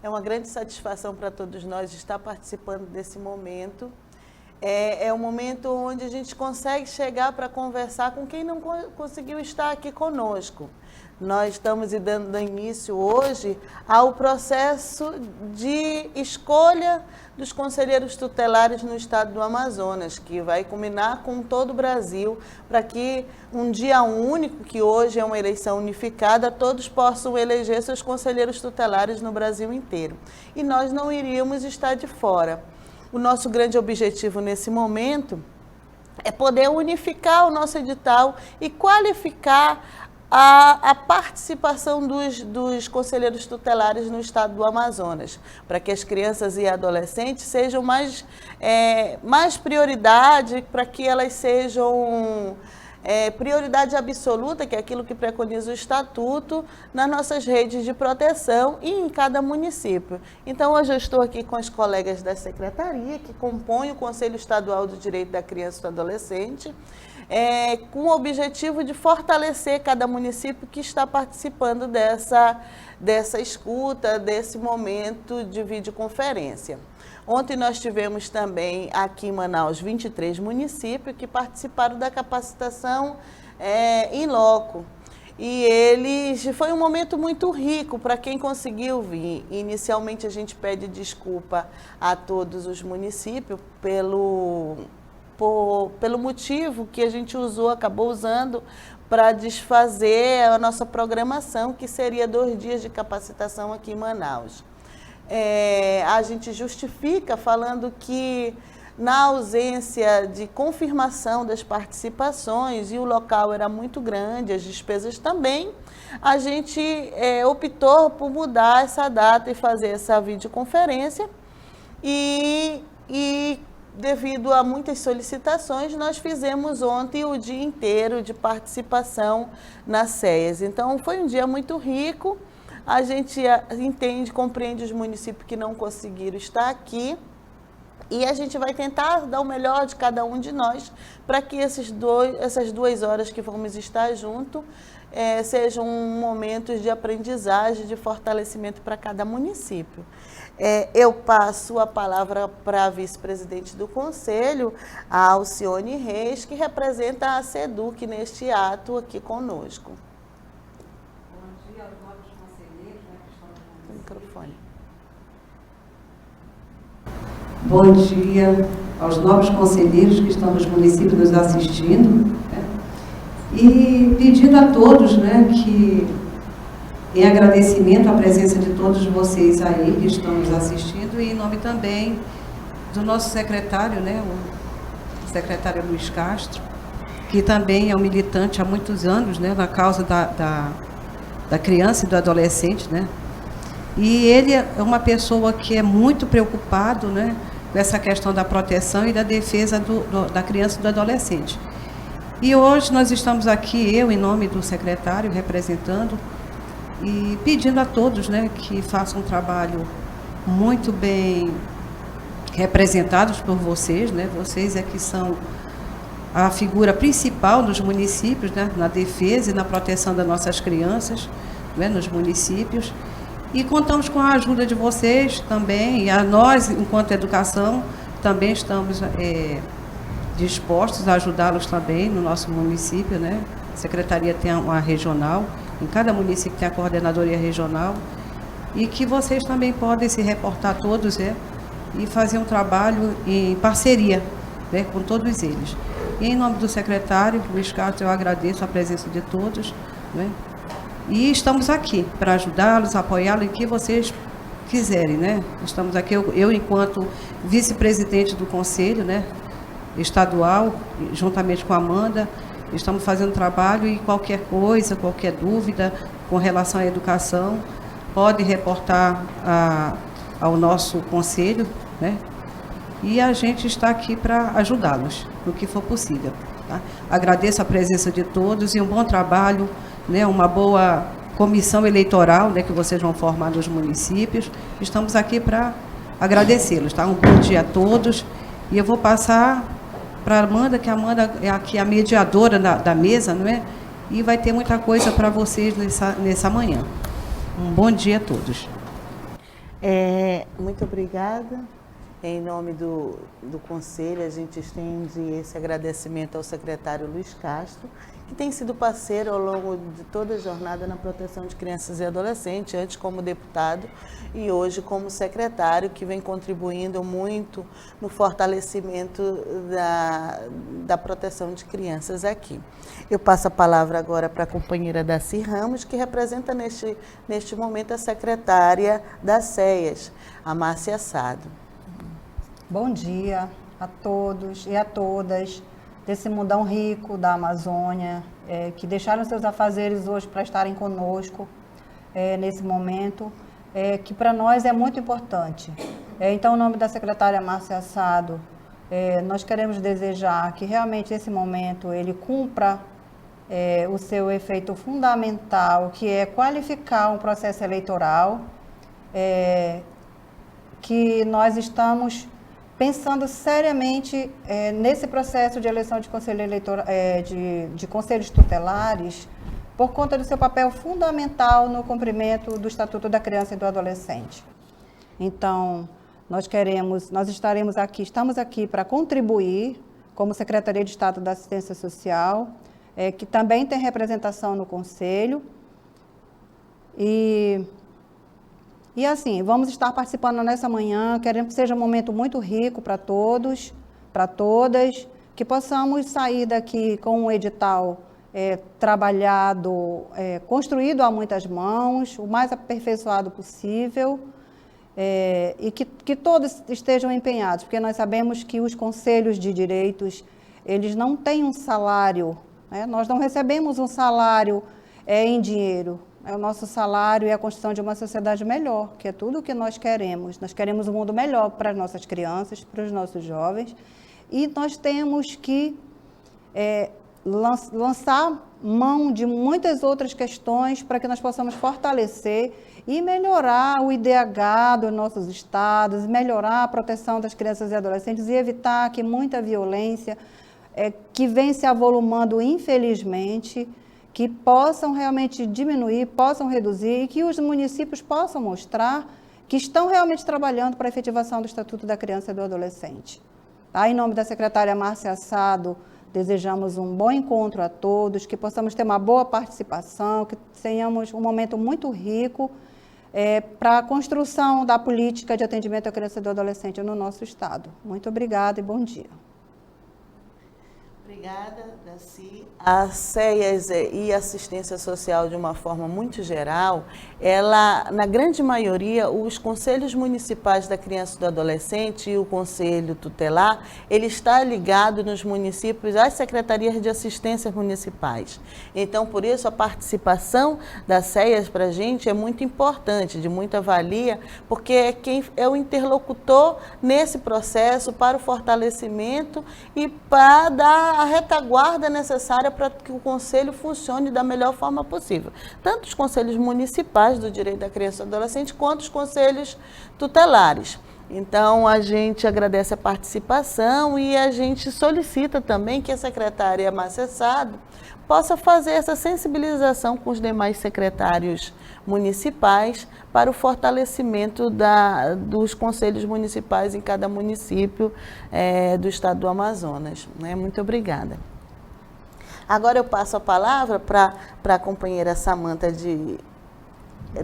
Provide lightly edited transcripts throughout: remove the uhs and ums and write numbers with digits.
É uma grande satisfação para todos nós estar participando desse momento. É um momento onde a gente consegue chegar para conversar com quem não conseguiu estar aqui conosco. Nós estamos dando início hoje ao processo de escolha dos conselheiros tutelares no estado do Amazonas, que vai culminar com todo o Brasil, para que um dia único, que hoje é uma eleição unificada, todos possam eleger seus conselheiros tutelares no Brasil inteiro. E nós não iríamos estar de fora. O nosso grande objetivo nesse momento é poder unificar o nosso edital e qualificar a participação dos conselheiros tutelares no estado do Amazonas, para que as crianças e adolescentes sejam mais prioridade, para que elas sejam prioridade absoluta, que é aquilo que preconiza o Estatuto, nas nossas redes de proteção e em cada município. Então, hoje eu estou aqui com as colegas da Secretaria, que compõem o Conselho Estadual do Direito da Criança e do Adolescente, com o objetivo de fortalecer cada município que está participando dessa escuta, desse momento de videoconferência. Ontem nós tivemos também aqui em Manaus 23 municípios que participaram da capacitação em loco. E foi um momento muito rico para quem conseguiu vir. Inicialmente a gente pede desculpa a todos os municípios pelo motivo que a gente acabou usando para desfazer a nossa programação, que seria 2 dias de capacitação aqui em Manaus. A gente justifica falando que, na ausência de confirmação das participações, e o local era muito grande, as despesas também, a gente optou por mudar essa data e fazer essa videoconferência. E devido a muitas solicitações, nós fizemos ontem o dia inteiro de participação nas CEAs. Então, foi um dia muito rico. A gente compreende os municípios que não conseguiram estar aqui e a gente vai tentar dar o melhor de cada um de nós para que essas 2 horas que vamos estar juntos sejam momentos de aprendizagem, de fortalecimento para cada município. Eu passo a palavra para a vice-presidente do Conselho, a Alcione Reis, que representa a SEDUC neste ato aqui conosco. Microfone. Bom dia aos novos conselheiros que estão nos municípios nos assistindo, e pedindo a todos, que em agradecimento à presença de todos vocês aí que estão nos assistindo, e em nome também do nosso secretário, o secretário Luiz Castro, que também é um militante há muitos anos, na causa da criança e do adolescente, E ele é uma pessoa que é muito preocupado, com essa questão da proteção e da defesa da criança e do adolescente. E hoje nós estamos aqui, eu, em nome do secretário, representando e pedindo a todos, que façam um trabalho muito bem representados por vocês, Vocês é que são a figura principal dos municípios, na defesa e na proteção das nossas crianças, nos municípios. E contamos com a ajuda de vocês também, e a nós, enquanto educação, também estamos dispostos a ajudá-los também no nosso município, A Secretaria tem uma regional, em cada município tem a coordenadoria regional, e que vocês também podem se reportar todos, e fazer um trabalho em parceria, com todos eles. E em nome do secretário, Luiz Castro, eu agradeço a presença de todos, E estamos aqui para ajudá-los, apoiá-los em que vocês quiserem, Estamos aqui, eu enquanto vice-presidente do Conselho, estadual, juntamente com a Amanda, estamos fazendo trabalho, e qualquer coisa, qualquer dúvida com relação à educação, pode reportar ao nosso Conselho, E a gente está aqui para ajudá-los no que for possível. Tá? Agradeço a presença de todos e um bom trabalho, uma boa comissão eleitoral, que vocês vão formar nos municípios. Estamos aqui para agradecê-los, tá? Um bom dia a todos. E eu vou passar para a Amanda, que a Amanda é aqui a mediadora da mesa, E vai ter muita coisa para vocês nessa manhã. Um bom dia a todos. Muito obrigada. Em nome do Conselho, a gente estende esse agradecimento ao secretário Luiz Castro, que tem sido parceiro ao longo de toda a jornada na proteção de crianças e adolescentes, antes como deputado e hoje como secretário, que vem contribuindo muito no fortalecimento da proteção de crianças aqui. Eu passo a palavra agora para a companheira Daci Ramos, que representa neste momento a secretária das CEAS, a Márcia Assado. Bom dia a todos e a todas desse mundão rico da Amazônia, que deixaram seus afazeres hoje para estarem conosco nesse momento, que para nós é muito importante. Então, em nome da secretária Márcia Assado, nós queremos desejar que realmente esse momento ele cumpra o seu efeito fundamental, que é qualificar um processo eleitoral, que nós estamos pensando seriamente nesse processo de eleição de conselho eleitoral, de conselhos tutelares, por conta do seu papel fundamental no cumprimento do Estatuto da Criança e do Adolescente. Então, estamos aqui para contribuir, como Secretaria de Estado da Assistência Social, que também tem representação no Conselho, E assim, vamos estar participando nessa manhã, queremos que seja um momento muito rico para todos, para todas, que possamos sair daqui com um edital trabalhado, construído a muitas mãos, o mais aperfeiçoado possível, e que todos estejam empenhados, porque nós sabemos que os conselhos de direitos, eles não têm um salário, nós não recebemos um salário em dinheiro. O nosso salário é a construção de uma sociedade melhor, que é tudo o que nós queremos. Nós queremos um mundo melhor para as nossas crianças, para os nossos jovens, e nós temos que lançar mão de muitas outras questões para que nós possamos fortalecer e melhorar o IDH dos nossos estados, melhorar a proteção das crianças e adolescentes e evitar que muita violência que vem se avolumando, infelizmente, que possam realmente diminuir, possam reduzir e que os municípios possam mostrar que estão realmente trabalhando para a efetivação do Estatuto da Criança e do Adolescente. Em nome da secretária Márcia Assado, desejamos um bom encontro a todos, que possamos ter uma boa participação, que tenhamos um momento muito rico para a construção da política de atendimento à criança e do adolescente no nosso estado. Muito obrigada e bom dia. Obrigada, Daci. A CEAS e assistência social, de uma forma muito geral, na grande maioria, os conselhos municipais da criança e do adolescente e o conselho tutelar, ele está ligado nos municípios às secretarias de assistência municipais. Então, por isso, a participação da CEAS para a gente é muito importante, de muita valia, porque é quem é o interlocutor nesse processo para o fortalecimento e para dar a retaguarda necessária para que o Conselho funcione da melhor forma possível. Tanto os conselhos municipais do direito da criança e do adolescente, quanto os conselhos tutelares. Então, a gente agradece a participação e a gente solicita também que a secretária Márcia Assado possa fazer essa sensibilização com os demais secretários municipais para o fortalecimento dos conselhos municipais em cada município do estado do Amazonas. Muito obrigada. Agora eu passo a palavra para a companheira Samanta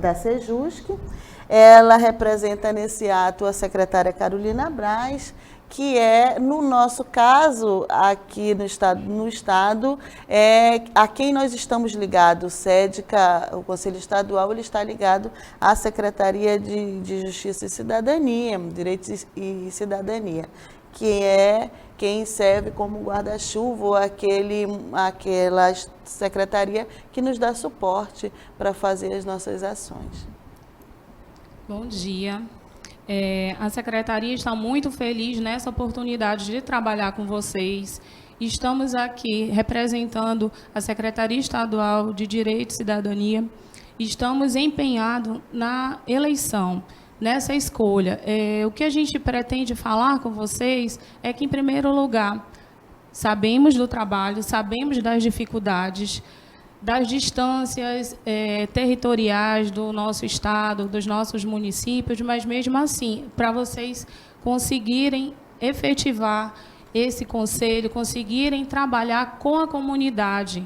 da Sejusc. Ela representa nesse ato a secretária Carolina Braz, que no nosso caso, aqui no estado, a quem nós estamos ligados, o SEDCA, o Conselho Estadual, ele está ligado à Secretaria de Justiça e Cidadania, Direitos e Cidadania, que é quem serve como guarda-chuva ou aquela secretaria que nos dá suporte para fazer as nossas ações. Bom dia. A Secretaria está muito feliz nessa oportunidade de trabalhar com vocês. Estamos aqui representando a Secretaria Estadual de Direito e Cidadania. Estamos empenhados na eleição, nessa escolha. O que a gente pretende falar com vocês é que, em primeiro lugar, sabemos do trabalho, sabemos das dificuldades das distâncias territoriais do nosso estado, dos nossos municípios, mas mesmo assim, para vocês conseguirem efetivar esse conselho, conseguirem trabalhar com a comunidade.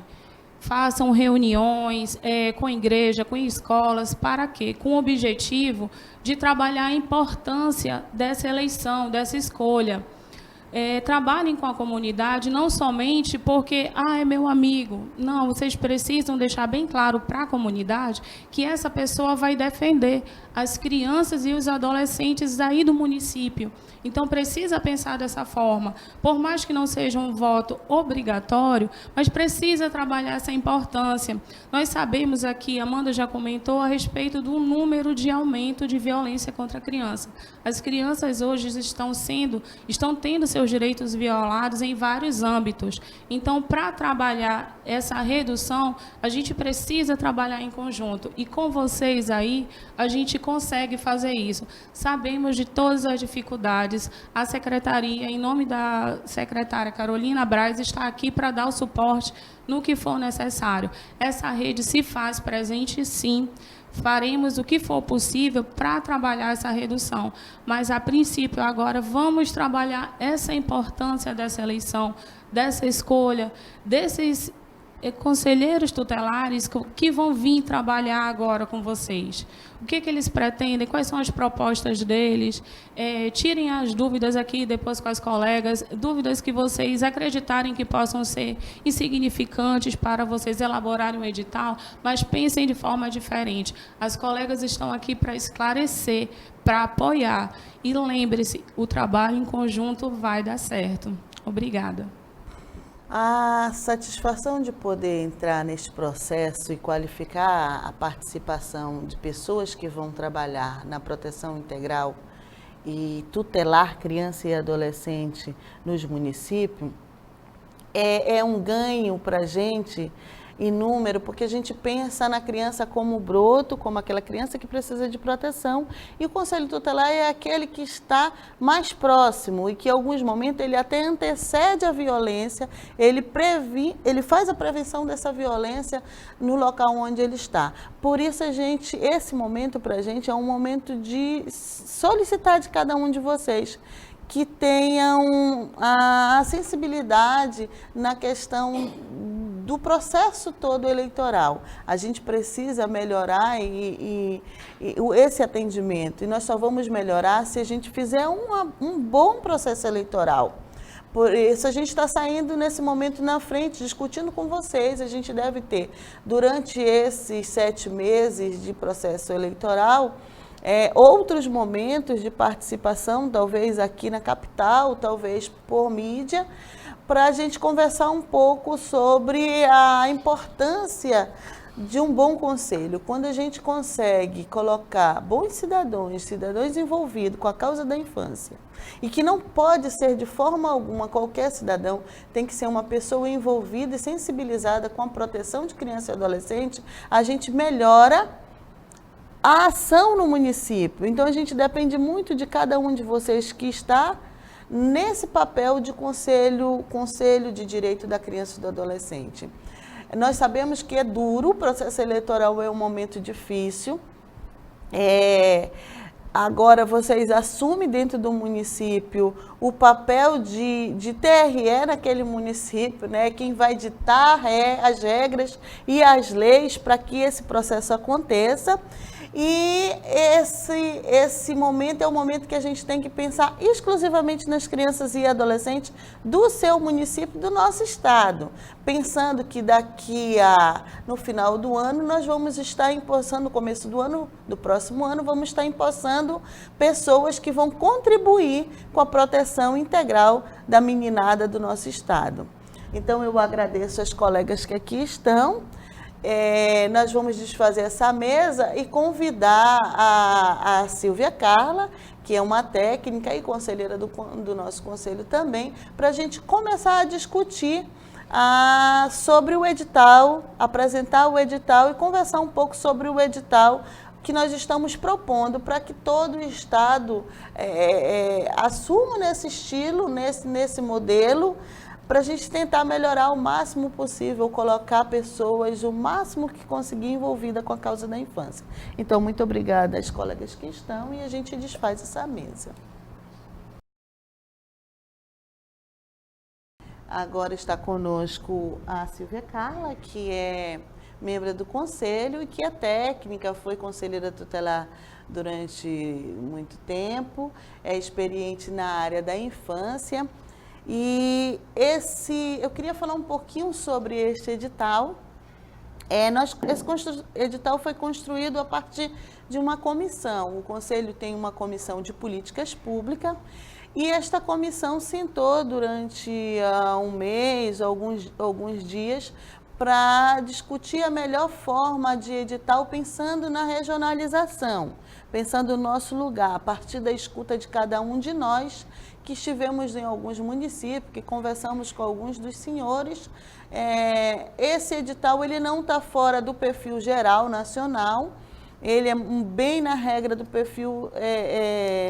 Façam reuniões com a igreja, com escolas, para quê? Com o objetivo de trabalhar a importância dessa eleição, dessa escolha. Trabalhem com a comunidade, não somente porque, é meu amigo. Não, vocês precisam deixar bem claro para a comunidade que essa pessoa vai defender as crianças e os adolescentes aí do município. Então, precisa pensar dessa forma. Por mais que não seja um voto obrigatório, mas precisa trabalhar essa importância. Nós sabemos aqui, a Amanda já comentou a respeito do número de aumento de violência contra a criança. As crianças hoje estão tendo seus direitos violados em vários âmbitos. Então, para trabalhar essa redução, a gente precisa trabalhar em conjunto. E com vocês aí, a gente consegue fazer isso. Sabemos de todas as dificuldades. A secretaria, em nome da secretária Carolina Braz, está aqui para dar o suporte no que for necessário. Essa rede se faz presente, sim. Faremos o que for possível para trabalhar essa redução. Mas, a princípio, agora, vamos trabalhar essa importância dessa eleição, dessa escolha, desses conselheiros tutelares que vão vir trabalhar agora com vocês. O que eles pretendem, quais são as propostas deles, tirem as dúvidas aqui depois com as colegas, dúvidas que vocês acreditarem que possam ser insignificantes para vocês elaborarem um edital, mas pensem de forma diferente. As colegas estão aqui para esclarecer, para apoiar. E lembre-se, o trabalho em conjunto vai dar certo. Obrigada. A satisfação de poder entrar neste processo e qualificar a participação de pessoas que vão trabalhar na proteção integral e tutelar criança e adolescente nos municípios é um ganho para a gente inúmero, porque a gente pensa na criança como broto, como aquela criança que precisa de proteção, e o Conselho Tutelar é aquele que está mais próximo e que em alguns momentos ele até antecede a violência, ele faz a prevenção dessa violência no local onde ele está. Por isso esse momento para a gente é um momento de solicitar de cada um de vocês que tenham a sensibilidade na questão do processo todo eleitoral. A gente precisa melhorar esse atendimento, e nós só vamos melhorar se a gente fizer um bom processo eleitoral. Por isso, a gente está saindo nesse momento na frente, discutindo com vocês. A gente deve ter, durante esses 7 meses de processo eleitoral, outros momentos de participação, talvez aqui na capital, talvez por mídia, para a gente conversar um pouco sobre a importância de um bom conselho. Quando a gente consegue colocar bons cidadãos envolvidos com a causa da infância, e que não pode ser de forma alguma qualquer cidadão, tem que ser uma pessoa envolvida e sensibilizada com a proteção de criança e adolescente, a gente melhora a ação no município. Então, a gente depende muito de cada um de vocês que está nesse papel de conselho de direito da criança e do adolescente. Nós sabemos que é duro, o processo eleitoral é um momento difícil. Agora, vocês assumem dentro do município o papel de TRE naquele município, né? Quem vai ditar as regras e as leis para que esse processo aconteça. E esse momento é o momento que a gente tem que pensar exclusivamente nas crianças e adolescentes do seu município, do nosso estado. Pensando que no final do ano, nós vamos estar empossando, no começo do próximo ano, vamos estar empossando pessoas que vão contribuir com a proteção integral da meninada do nosso estado. Então, eu agradeço as colegas que aqui estão. Nós vamos desfazer essa mesa e convidar a Silvia Carla, que é uma técnica e conselheira do nosso conselho também, para a gente começar a discutir sobre o edital, apresentar o edital e conversar um pouco sobre o edital que nós estamos propondo para que todo o estado assuma nesse estilo, nesse modelo, para a gente tentar melhorar o máximo possível, colocar pessoas o máximo que conseguir envolvida com a causa da infância. Então, muito obrigada às colegas que estão e a gente desfaz essa mesa. Agora está conosco a Silvia Carla, que é membro do conselho e que é técnica, foi conselheira tutelar durante muito tempo, é experiente na área da infância. E eu queria falar um pouquinho sobre este edital. Esse edital foi construído a partir de uma comissão. O Conselho tem uma comissão de políticas públicas e esta comissão sentou durante um mês, alguns dias, para discutir a melhor forma de edital, pensando na regionalização, pensando no nosso lugar, a partir da escuta de cada um de nós, que estivemos em alguns municípios, que conversamos com alguns dos senhores. Esse edital ele não está fora do perfil geral nacional, ele é bem na regra do perfil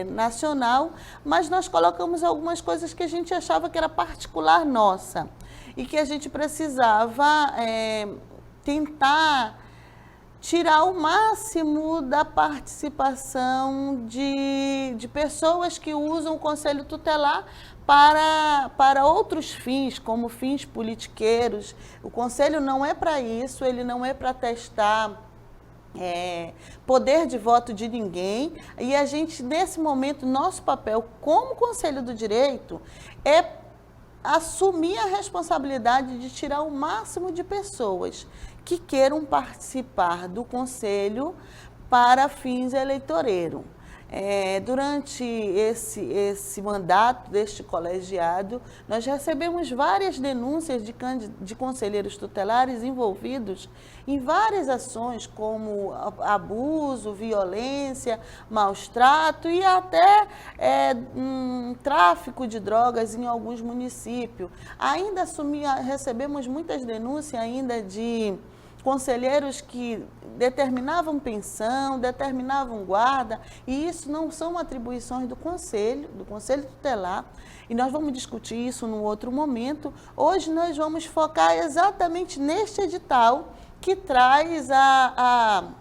nacional, mas nós colocamos algumas coisas que a gente achava que era particular nossa e que a gente precisava tentar tirar o máximo da participação de pessoas que usam o Conselho Tutelar para outros fins, como fins politiqueiros. O Conselho não é para isso, ele não é para testar poder de voto de ninguém. E a gente, nesse momento, nosso papel como Conselho do Direito é assumir a responsabilidade de tirar o máximo de pessoas que queiram participar do Conselho para fins eleitoreiros. Durante esse mandato deste colegiado, nós recebemos várias denúncias de conselheiros tutelares envolvidos em várias ações, como abuso, violência, maus trato e até tráfico de drogas em alguns municípios. Ainda recebemos muitas denúncias ainda de conselheiros que determinavam pensão, determinavam guarda, e isso não são atribuições do Conselho Tutelar, e nós vamos discutir isso num outro momento. Hoje nós vamos focar exatamente neste edital que traz a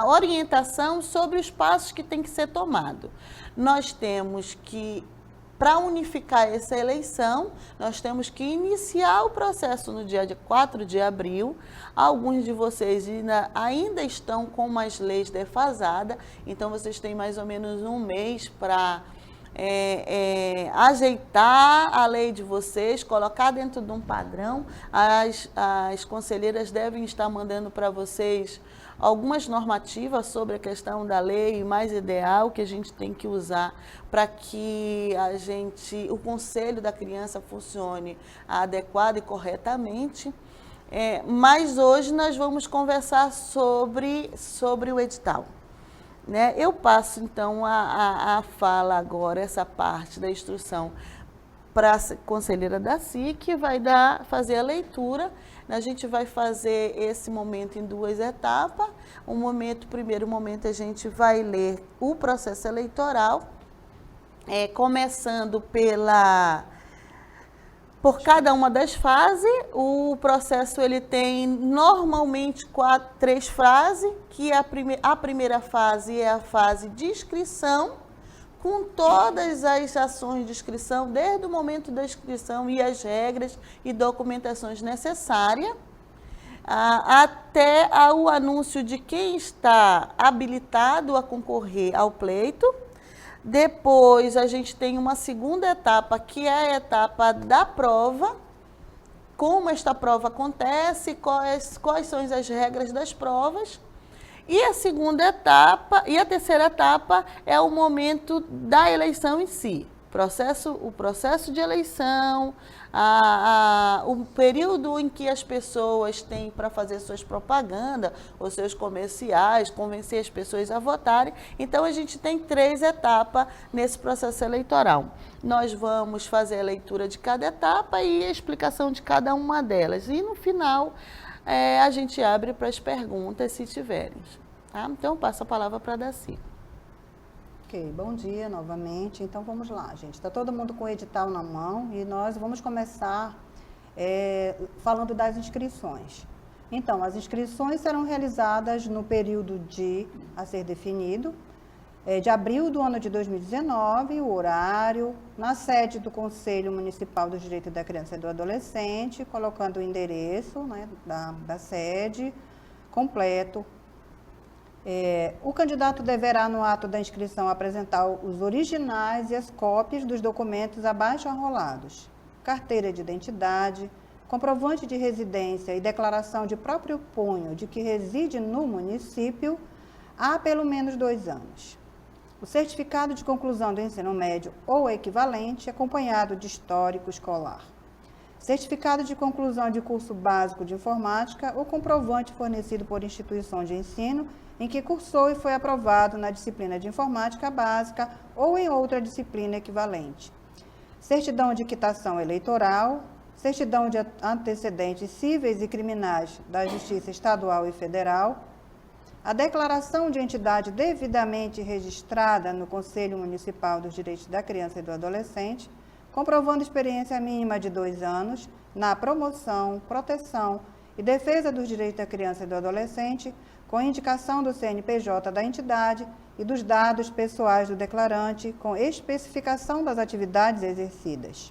orientação sobre os passos que tem que ser tomado. Nós temos que, para unificar essa eleição, nós temos que iniciar o processo no dia 4 de abril. Alguns de vocês ainda estão com as leis defasadas, então vocês têm mais ou menos um mês para ajeitar a lei de vocês, colocar dentro de um padrão. As conselheiras devem estar mandando para vocês algumas normativas sobre a questão da lei mais ideal que a gente tem que usar para que o Conselho da Criança funcione adequado e corretamente. Mas hoje nós vamos conversar sobre o edital. Eu passo, então, a fala agora, essa parte da instrução, para a conselheira Daci, que vai fazer a leitura. A gente vai fazer esse momento em duas etapas. Primeiro momento a gente vai ler o processo eleitoral, começando por cada uma das fases. O processo ele tem normalmente 3 fases, que a primeira fase é a fase de inscrição, com todas as ações de inscrição, desde o momento da inscrição e as regras e documentações necessárias, até o anúncio de quem está habilitado a concorrer ao pleito. Depois a gente tem uma segunda etapa, que é a etapa da prova, como esta prova acontece, quais são as regras das provas. E a segunda etapa, e a terceira etapa é o momento da eleição em si. O processo de eleição, o período em que as pessoas têm para fazer suas propagandas, os seus comerciais, convencer as pessoas a votarem. Então, a gente tem 3 etapas nesse processo eleitoral. Nós vamos fazer a leitura de cada etapa e a explicação de cada uma delas. E, no final, a gente abre para as perguntas, se tiverem. Tá? Então, eu passo a palavra para a Daci. Ok, bom dia novamente. Então vamos lá, gente. Está todo mundo com o edital na mão e nós vamos começar falando das inscrições. Então, as inscrições serão realizadas no período a ser definido, de abril do ano de 2019, o horário, na sede do Conselho Municipal do Direito da Criança e do Adolescente, colocando o endereço, né, da sede completo. O candidato deverá, no ato da inscrição, apresentar os originais e as cópias dos documentos abaixo arrolados: carteira de identidade, comprovante de residência e declaração de próprio punho de que reside no município há pelo menos 2 anos. O certificado de conclusão do ensino médio ou equivalente, acompanhado de histórico escolar. Certificado de conclusão de curso básico de informática ou comprovante fornecido por instituição de ensino em que cursou e foi aprovado na disciplina de informática básica ou em outra disciplina equivalente. Certidão de quitação eleitoral, certidão de antecedentes cíveis e criminais da Justiça Estadual e Federal, a declaração de entidade devidamente registrada no Conselho Municipal dos Direitos da Criança e do Adolescente, comprovando experiência mínima de 2 anos na promoção, proteção e defesa dos direitos da criança e do adolescente, com indicação do CNPJ da entidade e dos dados pessoais do declarante, com especificação das atividades exercidas.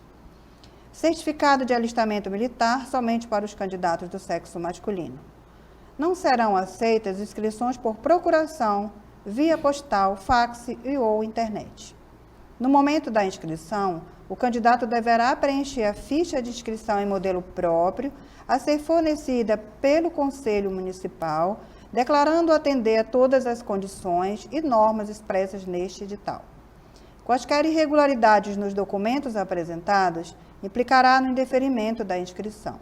Certificado de alistamento militar somente para os candidatos do sexo masculino. Não serão aceitas inscrições por procuração, via postal, fax e ou internet. No momento da inscrição, o candidato deverá preencher a ficha de inscrição em modelo próprio, a ser fornecida pelo Conselho Municipal, declarando atender a todas as condições e normas expressas neste edital. Quaisquer irregularidades nos documentos apresentados implicará no indeferimento da inscrição.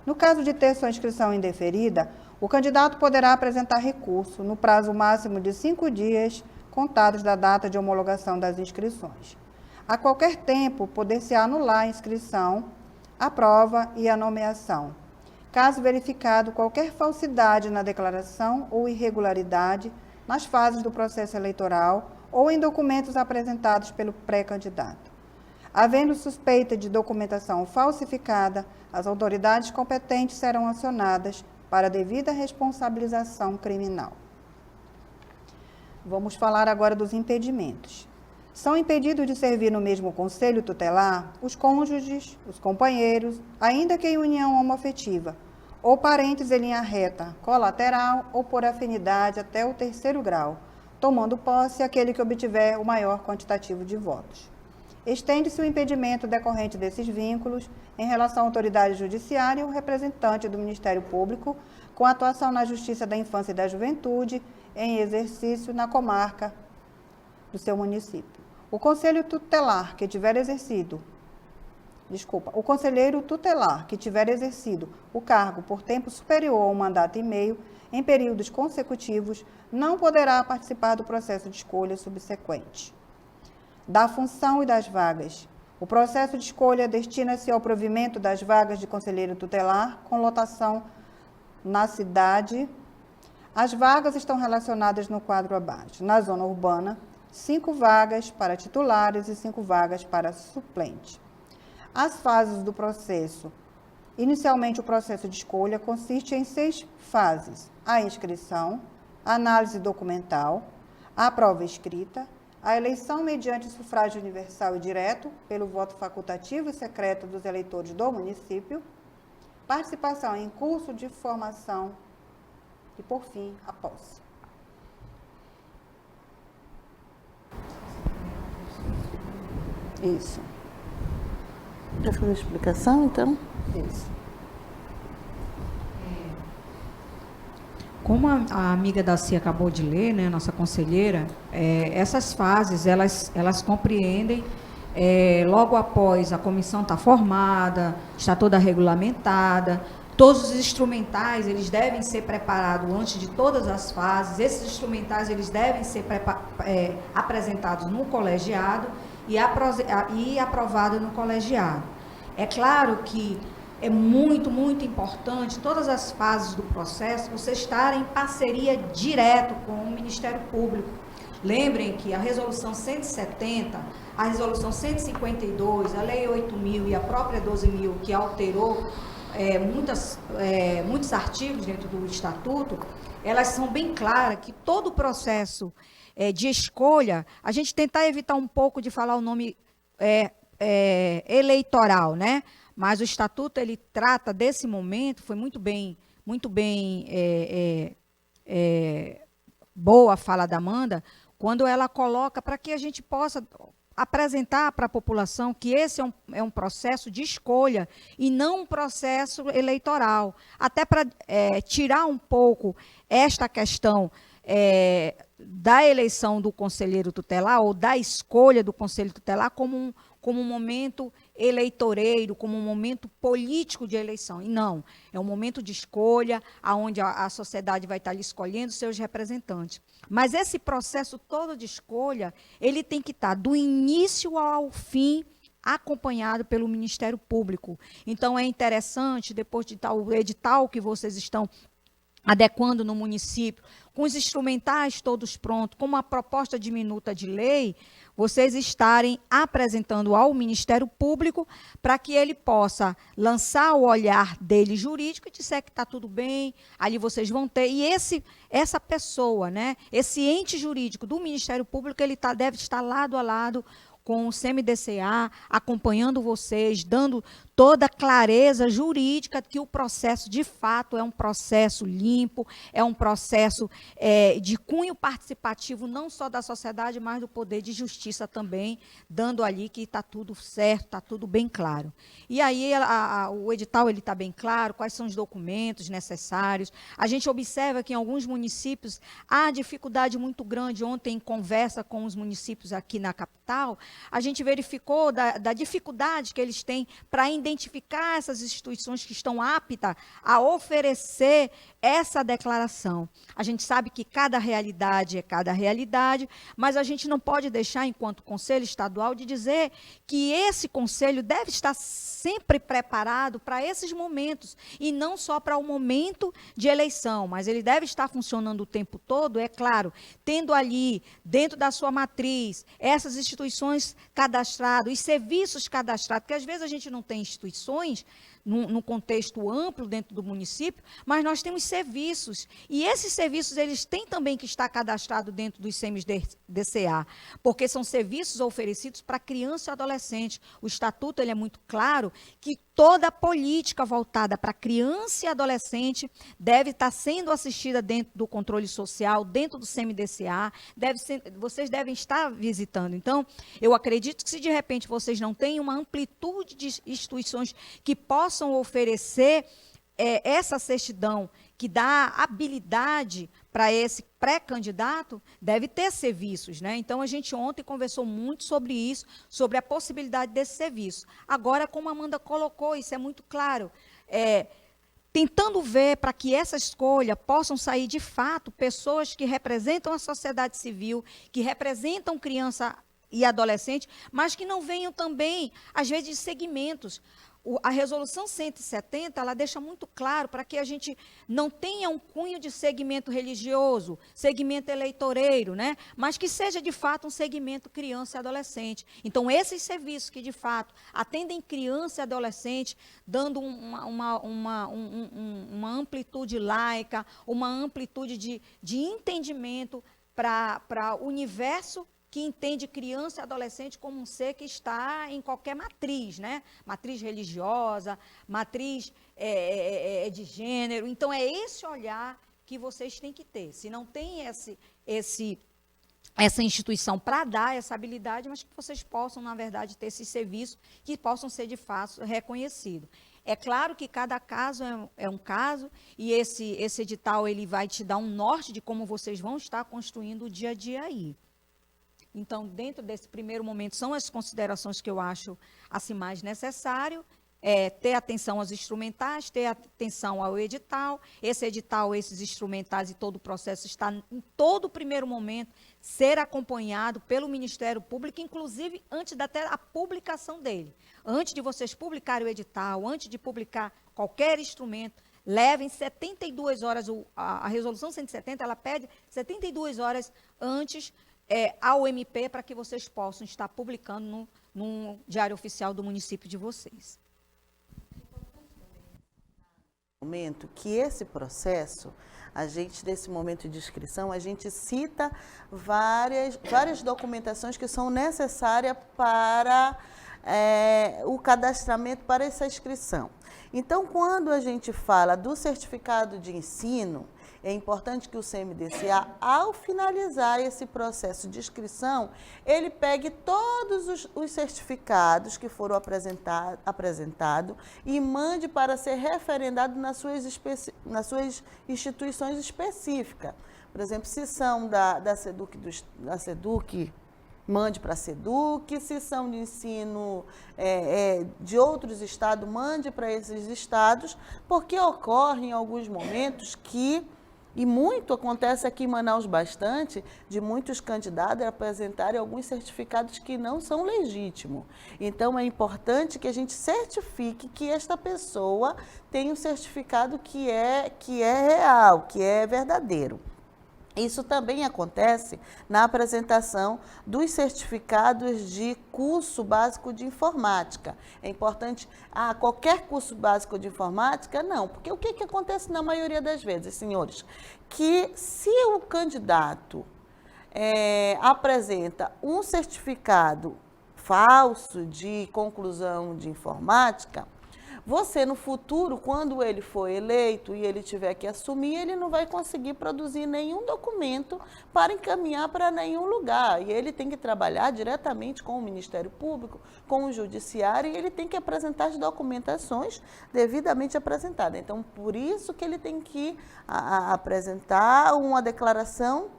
No caso de ter sua inscrição indeferida, o candidato poderá apresentar recurso no prazo máximo de 5 dias, contados da data de homologação das inscrições. A qualquer tempo, poder-se anular a inscrição, a prova e a nomeação, caso verificado qualquer falsidade na declaração ou irregularidade nas fases do processo eleitoral ou em documentos apresentados pelo pré-candidato. Havendo suspeita de documentação falsificada, as autoridades competentes serão acionadas para devida responsabilização criminal. Vamos falar agora dos impedimentos. São impedidos de servir no mesmo conselho tutelar os cônjuges, os companheiros, ainda que em união homoafetiva, ou parentes em linha reta, colateral ou por afinidade até o 3º grau, tomando posse aquele que obtiver o maior quantitativo de votos. Estende-se o impedimento decorrente desses vínculos em relação à autoridade judiciária ou representante do Ministério Público, com atuação na Justiça da Infância e da Juventude, em exercício na comarca do seu município. O conselheiro tutelar que tiver exercido o cargo por tempo superior a 1 mandato e meio, em períodos consecutivos, não poderá participar do processo de escolha subsequente. Da função e das vagas. O processo de escolha destina-se ao provimento das vagas de conselheiro tutelar com lotação na cidade. As vagas estão relacionadas no quadro abaixo. Na zona urbana, 5 vagas para titulares e 5 vagas para suplente. As fases do processo. Inicialmente, o processo de escolha consiste em 6 fases: a inscrição, a análise documental, a prova escrita, a eleição mediante sufrágio universal e direto, pelo voto facultativo e secreto dos eleitores do município, participação em curso de formação e, por fim, a posse. Isso. Quer fazer explicação, então? Isso. Como a amiga Daci acabou de ler, né, nossa conselheira, essas fases, elas compreendem, logo após a comissão estar formada, está toda regulamentada, todos os instrumentais, eles devem ser preparados antes de todas as fases, esses instrumentais, eles devem ser apresentados no colegiado e aprovado no colegiado. É claro que é muito, muito importante, todas as fases do processo, você estar em parceria direto com o Ministério Público, Lembrem que a Resolução 170, a Resolução 152, a Lei 8.000 e a própria 12.000, que alterou muitos artigos dentro do Estatuto, elas são bem claras que todo o processo de escolha, a gente tentar evitar um pouco de falar o nome eleitoral, né? Mas o Estatuto, ele trata desse momento, foi muito bem boa a fala da Amanda, quando ela coloca para que a gente possa apresentar para a população que esse é um processo de escolha e não um processo eleitoral. Até para tirar um pouco esta questão da eleição do conselheiro tutelar ou da escolha do conselho tutelar como um momento eleitoreiro, como um momento político de eleição. E não, é um momento de escolha, onde a sociedade vai estar ali escolhendo seus representantes. Mas esse processo todo de escolha, ele tem que estar do início ao fim acompanhado pelo Ministério Público. Então, é interessante, depois de tal o edital que vocês estão adequando no município, com os instrumentais todos prontos, com uma proposta de minuta de lei, vocês estarem apresentando ao Ministério Público para que ele possa lançar o olhar dele jurídico e disser que está tudo bem, ali vocês vão ter. E essa pessoa, né, esse ente jurídico do Ministério Público, ele deve estar lado a lado com o CMDCA, acompanhando vocês, dando toda a clareza jurídica que o processo, de fato, é um processo limpo, é um processo de cunho participativo, não só da sociedade, mas do poder de justiça também, dando ali que está tudo certo, está tudo bem claro. E aí o edital está bem claro, quais são os documentos necessários. A gente observa que em alguns municípios há dificuldade muito grande. Ontem, em conversa com os municípios aqui na capital, a gente verificou da dificuldade que eles têm para identificar essas instituições que estão aptas a oferecer essa declaração. A gente sabe que cada realidade é cada realidade, mas a gente não pode deixar, enquanto Conselho Estadual, de dizer que esse Conselho deve estar sempre preparado para esses momentos, e não só para o momento de eleição, mas ele deve estar funcionando o tempo todo, é claro, tendo ali, dentro da sua matriz, essas instituições cadastradas, os serviços cadastrados, porque às vezes a gente não tem instituições no contexto amplo dentro do município, mas nós temos serviços, e esses serviços eles têm também que estar cadastrados dentro dos CMDCA, porque são serviços oferecidos para criança e adolescente. O Estatuto ele é muito claro que toda política voltada para criança e adolescente deve estar sendo assistida dentro do controle social, dentro do CMDCA, vocês devem estar visitando. Então, eu acredito que se de repente vocês não têm uma amplitude de instituições que possam oferecer essa certidão que dá habilidade para esse pré-candidato, deve ter serviços, né? Então, a gente ontem conversou muito sobre isso, sobre a possibilidade desse serviço. Agora, como a Amanda colocou, isso é muito claro, tentando ver para que essa escolha possam sair, de fato, pessoas que representam a sociedade civil, que representam criança e adolescente, mas que não venham também, às vezes, de segmentos. A Resolução 170, ela deixa muito claro para que a gente não tenha um cunho de segmento religioso, segmento eleitoreiro, né? Mas que seja, de fato, um segmento criança e adolescente. Então, esses serviços que, de fato, atendem criança e adolescente, dando uma amplitude laica, uma amplitude de entendimento para o universo que entende criança e adolescente como um ser que está em qualquer matriz, né? Matriz religiosa, matriz de gênero. Então, é esse olhar que vocês têm que ter. Se não tem essa instituição para dar essa habilidade, mas que vocês possam, na verdade, ter esses serviços que possam ser, de fato, reconhecidos. É claro que cada caso é um caso, e esse edital ele vai te dar um norte de como vocês vão estar construindo o dia a dia aí. Então, dentro desse primeiro momento, são as considerações que eu acho assim, mais necessário, ter atenção aos instrumentais, ter atenção ao edital. Esse edital, esses instrumentais e todo o processo está, em todo o primeiro momento, ser acompanhado pelo Ministério Público, inclusive antes até a publicação dele. Antes de vocês publicarem o edital, antes de publicar qualquer instrumento, levem 72 horas, a Resolução 170, ela pede 72 horas antes ao MP para que vocês possam estar publicando no Diário Oficial do município de vocês. Momento que esse processo, nesse momento de inscrição, a gente cita várias documentações que são necessárias para o cadastramento para essa inscrição. Então, quando a gente fala do certificado de ensino, é importante que o CMDCA, ao finalizar esse processo de inscrição, ele pegue todos os certificados que foram apresentados e mande para ser referendado nas suas instituições específicas. Por exemplo, se são da SEDUC, mande para a SEDUC, se são de ensino de outros estados, mande para esses estados, porque ocorre em alguns momentos e muito acontece aqui em Manaus bastante, de muitos candidatos apresentarem alguns certificados que não são legítimos. Então, é importante que a gente certifique que esta pessoa tem um certificado que é real, que é verdadeiro. Isso também acontece na apresentação dos certificados de curso básico de informática. É importante, qualquer curso básico de informática? Não, porque o que acontece na maioria das vezes, senhores? Que se o candidato apresenta um certificado falso de conclusão de informática, você, no futuro, quando ele for eleito e ele tiver que assumir, ele não vai conseguir produzir nenhum documento para encaminhar para nenhum lugar. E ele tem que trabalhar diretamente com o Ministério Público, com o Judiciário, e ele tem que apresentar as documentações devidamente apresentadas. Então, por isso que ele tem que apresentar uma declaração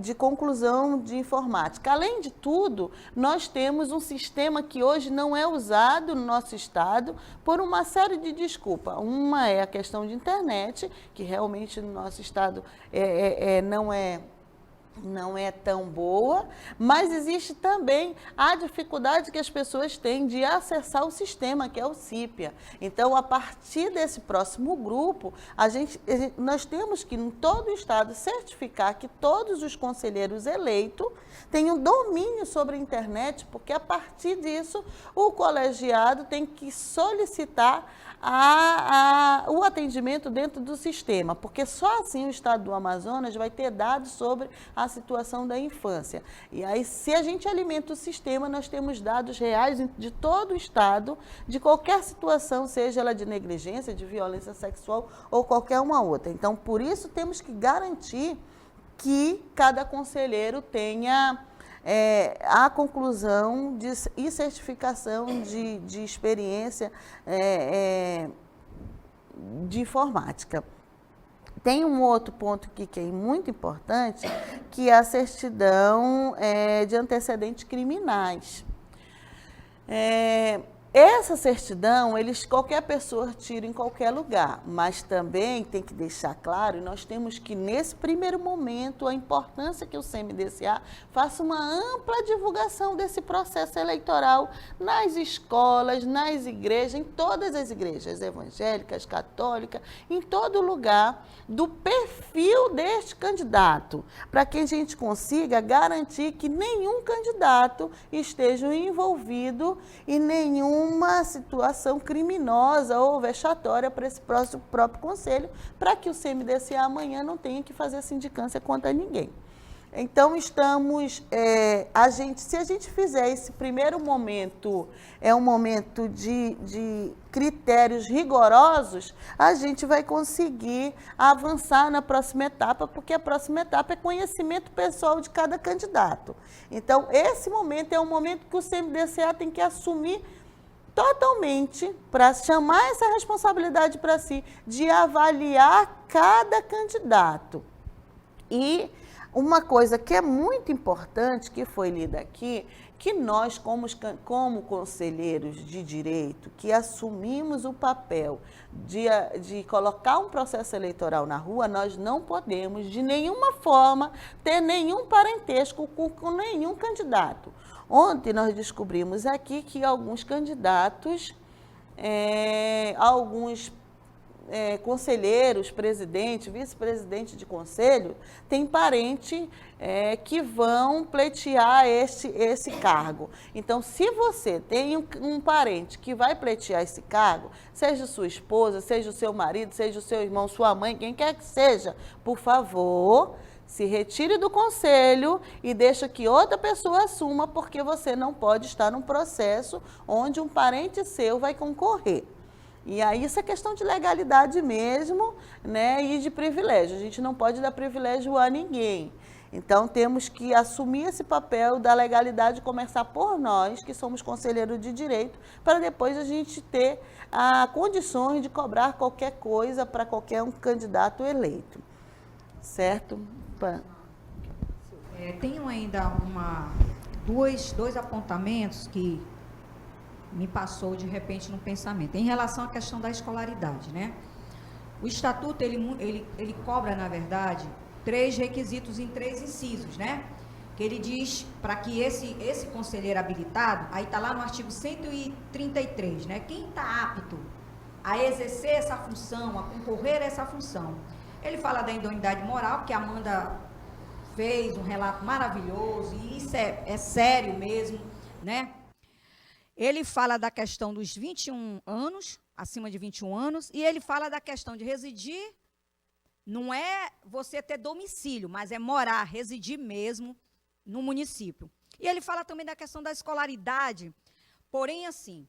de conclusão de informática. Além de tudo, nós temos um sistema que hoje não é usado no nosso estado por uma série de desculpas. Uma é a questão de internet, que realmente no nosso estado não é tão boa, mas existe também a dificuldade que as pessoas têm de acessar o sistema, que é o CIPIA. Então, a partir desse próximo grupo, nós temos que, em todo o estado, certificar que todos os conselheiros eleitos tenham domínio sobre a internet, porque a partir disso, o colegiado tem que solicitar o atendimento dentro do sistema, porque só assim o estado do Amazonas vai ter dados sobre a situação da infância. E aí, se a gente alimenta o sistema, nós temos dados reais de todo o estado, de qualquer situação, seja ela de negligência, de violência sexual ou qualquer uma outra. Então, por isso, temos que garantir que cada conselheiro tenha a conclusão e certificação de experiência de informática. Tem um outro ponto aqui que é muito importante, que é a certidão de antecedentes criminais. Essa certidão, qualquer pessoa tira em qualquer lugar, mas também tem que deixar claro, e nós temos que, nesse primeiro momento, a importância que o CMDCA faça uma ampla divulgação desse processo eleitoral nas escolas, nas igrejas, em todas as igrejas evangélicas, católicas, em todo lugar, do perfil deste candidato, para que a gente consiga garantir que nenhum candidato esteja envolvido em nenhuma situação criminosa ou vexatória para esse próprio conselho, para que o CMDCA amanhã não tenha que fazer sindicância contra ninguém. Então, se a gente fizer esse primeiro momento, um momento de critérios rigorosos, a gente vai conseguir avançar na próxima etapa, porque a próxima etapa é conhecimento pessoal de cada candidato. Então, esse momento é um momento que o CMDCA tem que assumir totalmente, para chamar essa responsabilidade para si, de avaliar cada candidato. E uma coisa que é muito importante, que foi lida aqui, que nós, como conselheiros de direito, que assumimos o papel de colocar um processo eleitoral na rua, nós não podemos, de nenhuma forma, ter nenhum parentesco com nenhum candidato. Ontem nós descobrimos aqui que alguns candidatos, alguns conselheiros, presidente, vice-presidente de conselho, tem parente que vão pleitear esse cargo. Então, se você tem um parente que vai pleitear esse cargo, seja sua esposa, seja o seu marido, seja o seu irmão, sua mãe, quem quer que seja, por favor, se retire do conselho e deixa que outra pessoa assuma, porque você não pode estar num processo onde um parente seu vai concorrer. E aí isso é questão de legalidade mesmo, né, e de privilégio. A gente não pode dar privilégio a ninguém. Então temos que assumir esse papel da legalidade, começar por nós, que somos conselheiros de direito, para depois a gente ter condições de cobrar qualquer coisa para qualquer um candidato eleito. Certo? Tenho ainda dois apontamentos que me passou de repente no pensamento. Em relação à questão da escolaridade, né? O estatuto, ele cobra, na verdade, 3 requisitos em 3 incisos, né? Que ele diz para que esse conselheiro habilitado, aí está lá no artigo 133, né? Quem está apto a exercer essa função, a concorrer a essa função. Ele fala da idoneidade moral, que a Amanda fez um relato maravilhoso, e isso é sério mesmo, né? Ele fala da questão dos 21 anos, acima de 21 anos, e ele fala da questão de residir, não é você ter domicílio, mas é morar, residir mesmo no município. E ele fala também da questão da escolaridade, porém, assim,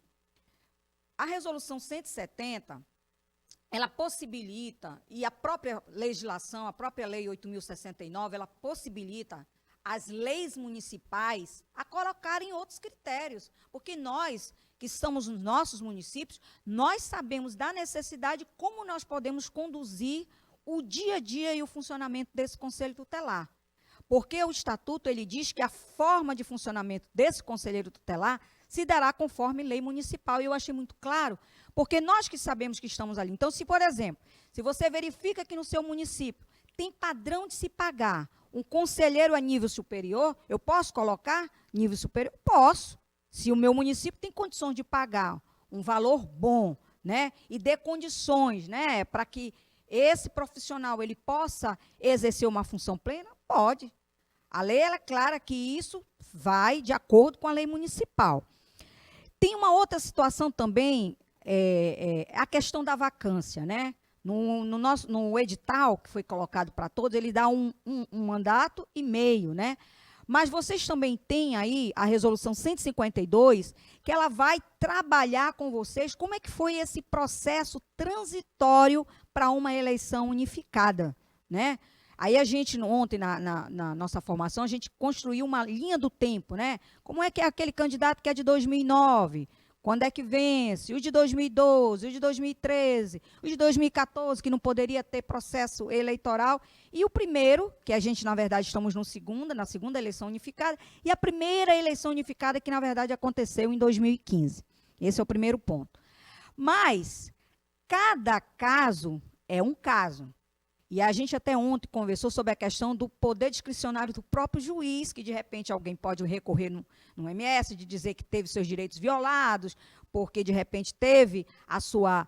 a resolução 170, ela possibilita, e a própria legislação, a própria lei 8.069, ela possibilita as leis municipais a colocarem outros critérios, porque nós, que estamos nos nossos municípios, nós sabemos da necessidade como nós podemos conduzir o dia a dia e o funcionamento desse conselho tutelar. Porque o estatuto, ele diz que a forma de funcionamento desse conselheiro tutelar se dará conforme lei municipal, e eu achei muito claro, porque nós que sabemos que estamos ali. Então, se, por exemplo, se você verifica que no seu município tem padrão de se pagar um conselheiro a nível superior, eu posso colocar nível superior? Posso. Se o meu município tem condições de pagar um valor bom, né, e dê condições, né, para que esse profissional ele possa exercer uma função plena, pode. A lei ela é clara que isso vai de acordo com a lei municipal. Tem uma outra situação também, a questão da vacância, né? No edital que foi colocado para todos, ele dá um mandato e meio, né? Mas vocês também têm aí a resolução 152, que ela vai trabalhar com vocês como é que foi esse processo transitório para uma eleição unificada, né? Aí a gente, ontem, na nossa formação, a gente construiu uma linha do tempo, né? Como é que é aquele candidato que é de 2009, quando é que vence, o de 2012, o de 2013, o de 2014, que não poderia ter processo eleitoral, e o primeiro, que a gente, na verdade, estamos na segunda eleição unificada, e a primeira eleição unificada que, na verdade, aconteceu em 2015. Esse é o primeiro ponto. Mas, cada caso é um caso. E a gente até ontem conversou sobre a questão do poder discricionário do próprio juiz, que de repente alguém pode recorrer no MS, de dizer que teve seus direitos violados, porque de repente teve a sua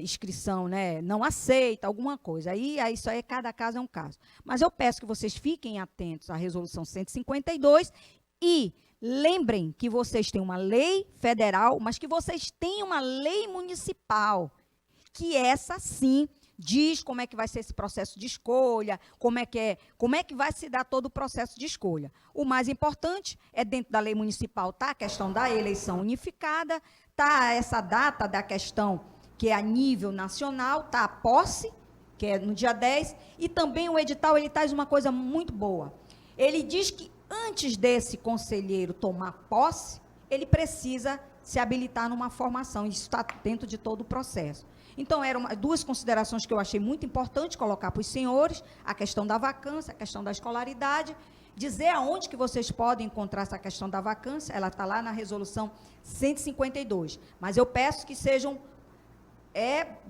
inscrição, né, não aceita, alguma coisa. Aí isso aí, cada caso é um caso. Mas eu peço que vocês fiquem atentos à resolução 152 e lembrem que vocês têm uma lei federal, mas que vocês têm uma lei municipal, que essa sim diz como é que vai ser esse processo de escolha, como é que vai se dar todo o processo de escolha. O mais importante é, dentro da lei municipal, tá a questão da eleição unificada, tá essa data da questão que é a nível nacional, tá a posse, que é no dia 10, e também o edital, ele traz uma coisa muito boa. Ele diz que antes desse conselheiro tomar posse, ele precisa se habilitar numa formação, isso está dentro de todo o processo. Então, eram duas considerações que eu achei muito importante colocar para os senhores, a questão da vacância, a questão da escolaridade, dizer aonde que vocês podem encontrar essa questão da vacância, ela está lá na resolução 152. Mas eu peço que sejam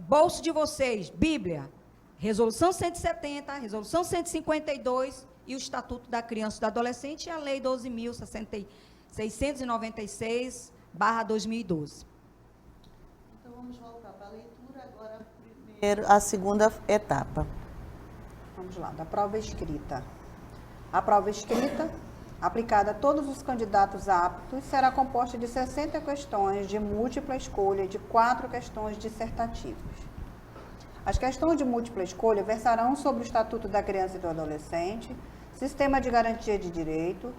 bolso de vocês, Bíblia, resolução 170, resolução 152 e o Estatuto da Criança e do Adolescente e a Lei 12.696/2012. Então, vamos voltar para a leitura agora. a segunda etapa. Vamos lá, da prova escrita. A prova escrita, aplicada a todos os candidatos aptos, será composta de 60 questões de múltipla escolha e de 4 questões dissertativas. As questões de múltipla escolha versarão sobre o Estatuto da Criança e do Adolescente, Sistema de Garantia de Direito,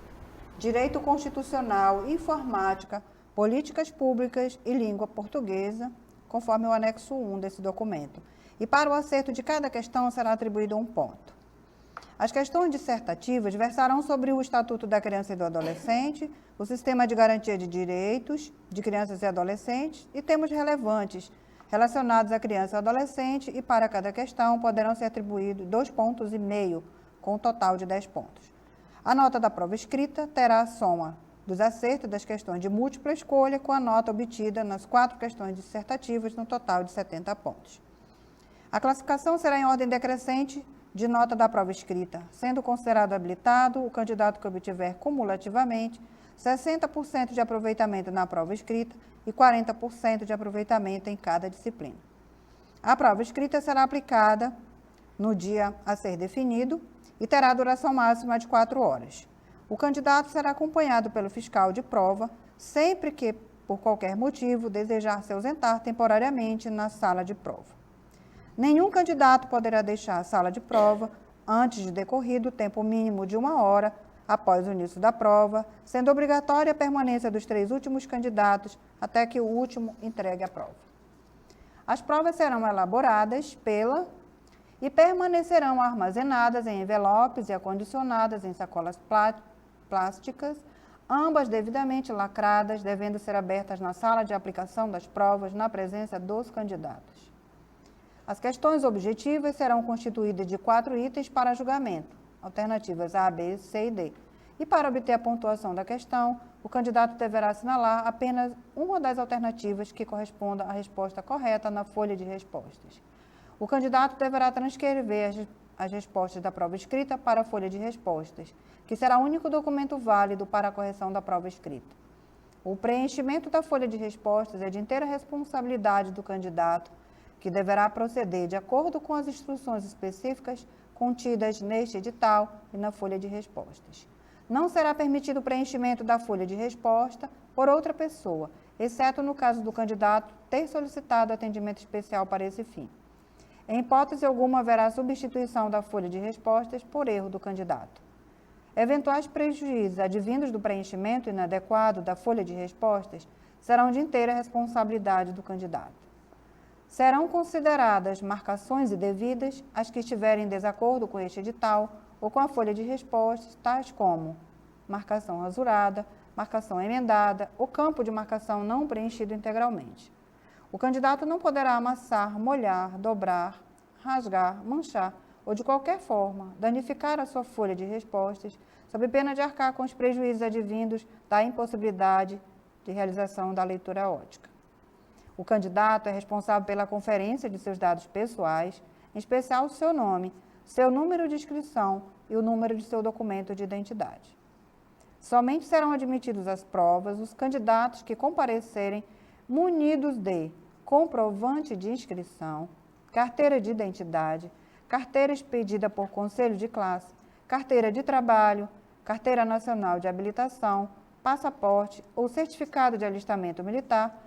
Direito Constitucional, Informática, Políticas Públicas e Língua Portuguesa, conforme o anexo 1 desse documento. E para o acerto de cada questão será atribuído 1 ponto. As questões dissertativas versarão sobre o Estatuto da Criança e do Adolescente, o Sistema de Garantia de Direitos de Crianças e Adolescentes e temas relevantes relacionados à criança e adolescente, e para cada questão poderão ser atribuídos 2,5 pontos, com um total de 10 pontos. A nota da prova escrita terá a soma dos acertos das questões de múltipla escolha com a nota obtida nas 4 questões dissertativas, no total de 70 pontos. A classificação será em ordem decrescente de nota da prova escrita, sendo considerado habilitado o candidato que obtiver cumulativamente 60% de aproveitamento na prova escrita e 40% de aproveitamento em cada disciplina. A prova escrita será aplicada no dia a ser definido e terá duração máxima de 4 horas. O candidato será acompanhado pelo fiscal de prova, sempre que, por qualquer motivo, desejar se ausentar temporariamente na sala de prova. Nenhum candidato poderá deixar a sala de prova antes de decorrido o tempo mínimo de 1 hora após o início da prova, sendo obrigatória a permanência dos 3 últimos candidatos até que o último entregue a prova. As provas serão elaboradas e permanecerão armazenadas em envelopes e acondicionadas em sacolas plásticas, ambas devidamente lacradas, devendo ser abertas na sala de aplicação das provas na presença dos candidatos. As questões objetivas serão constituídas de 4 itens para julgamento, alternativas A, B, C e D. E para obter a pontuação da questão, o candidato deverá assinalar apenas uma das alternativas que corresponda à resposta correta na folha de respostas. O candidato deverá transcrever as respostas da prova escrita para a folha de respostas, que será o único documento válido para a correção da prova escrita. O preenchimento da folha de respostas é de inteira responsabilidade do candidato, que deverá proceder de acordo com as instruções específicas contidas neste edital e na folha de respostas. Não será permitido o preenchimento da folha de resposta por outra pessoa, exceto no caso do candidato ter solicitado atendimento especial para esse fim. Em hipótese alguma, haverá substituição da folha de respostas por erro do candidato. Eventuais prejuízos advindos do preenchimento inadequado da folha de respostas serão de inteira responsabilidade do candidato. Serão consideradas marcações indevidas as que estiverem em desacordo com este edital ou com a folha de respostas, tais como marcação rasurada, marcação emendada ou campo de marcação não preenchido integralmente. O candidato não poderá amassar, molhar, dobrar, rasgar, manchar ou de qualquer forma danificar a sua folha de respostas, sob pena de arcar com os prejuízos advindos da impossibilidade de realização da leitura ótica. O candidato é responsável pela conferência de seus dados pessoais, em especial o seu nome, seu número de inscrição e o número de seu documento de identidade. Somente serão admitidos às provas os candidatos que comparecerem munidos de comprovante de inscrição, carteira de identidade, carteira expedida por conselho de classe, carteira de trabalho, carteira nacional de habilitação, passaporte ou certificado de alistamento militar,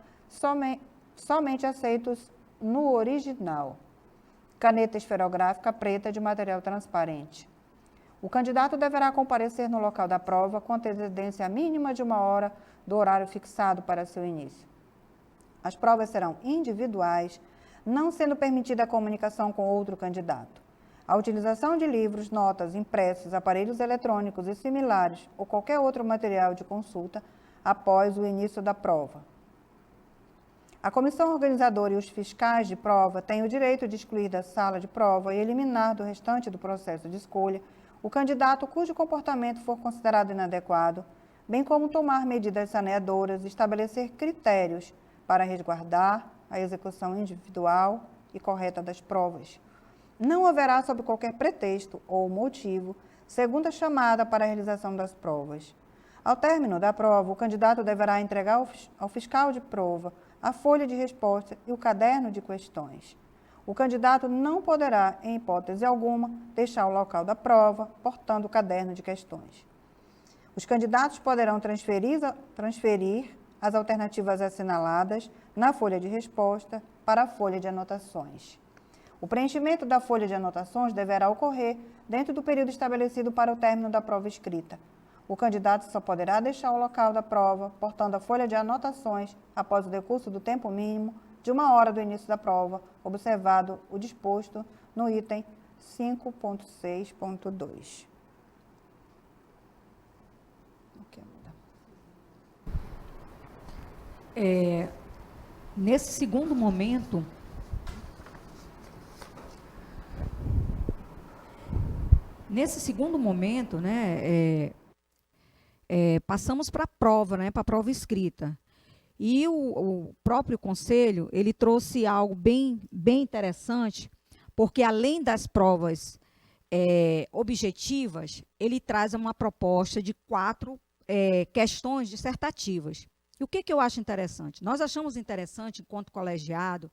somente aceitos no original. Caneta esferográfica preta de material transparente. O candidato deverá comparecer no local da prova com antecedência mínima de 1 hora do horário fixado para seu início. As provas serão individuais, não sendo permitida a comunicação com outro candidato. A utilização de livros, notas, impressos, aparelhos eletrônicos e similares ou qualquer outro material de consulta após o início da prova. A comissão organizadora e os fiscais de prova têm o direito de excluir da sala de prova e eliminar do restante do processo de escolha o candidato cujo comportamento for considerado inadequado, bem como tomar medidas saneadoras e estabelecer critérios para resguardar a execução individual e correta das provas. Não haverá, sob qualquer pretexto ou motivo, segunda chamada para a realização das provas. Ao término da prova, o candidato deverá entregar ao fiscal de prova a folha de resposta e o caderno de questões. O candidato não poderá, em hipótese alguma, deixar o local da prova, portando o caderno de questões. Os candidatos poderão transferir as alternativas assinaladas na folha de resposta para a folha de anotações. O preenchimento da folha de anotações deverá ocorrer dentro do período estabelecido para o término da prova escrita. O candidato só poderá deixar o local da prova, portando a folha de anotações, após o decurso do tempo mínimo de 1 hora do início da prova, observado o disposto no item 5.6.2. Nesse segundo momento, né, passamos para a prova, né, para a prova escrita. E o próprio conselho, ele trouxe algo bem interessante, porque além das provas objetivas, ele traz uma proposta de 4 questões dissertativas. E o que eu acho interessante? Nós achamos interessante, enquanto colegiado,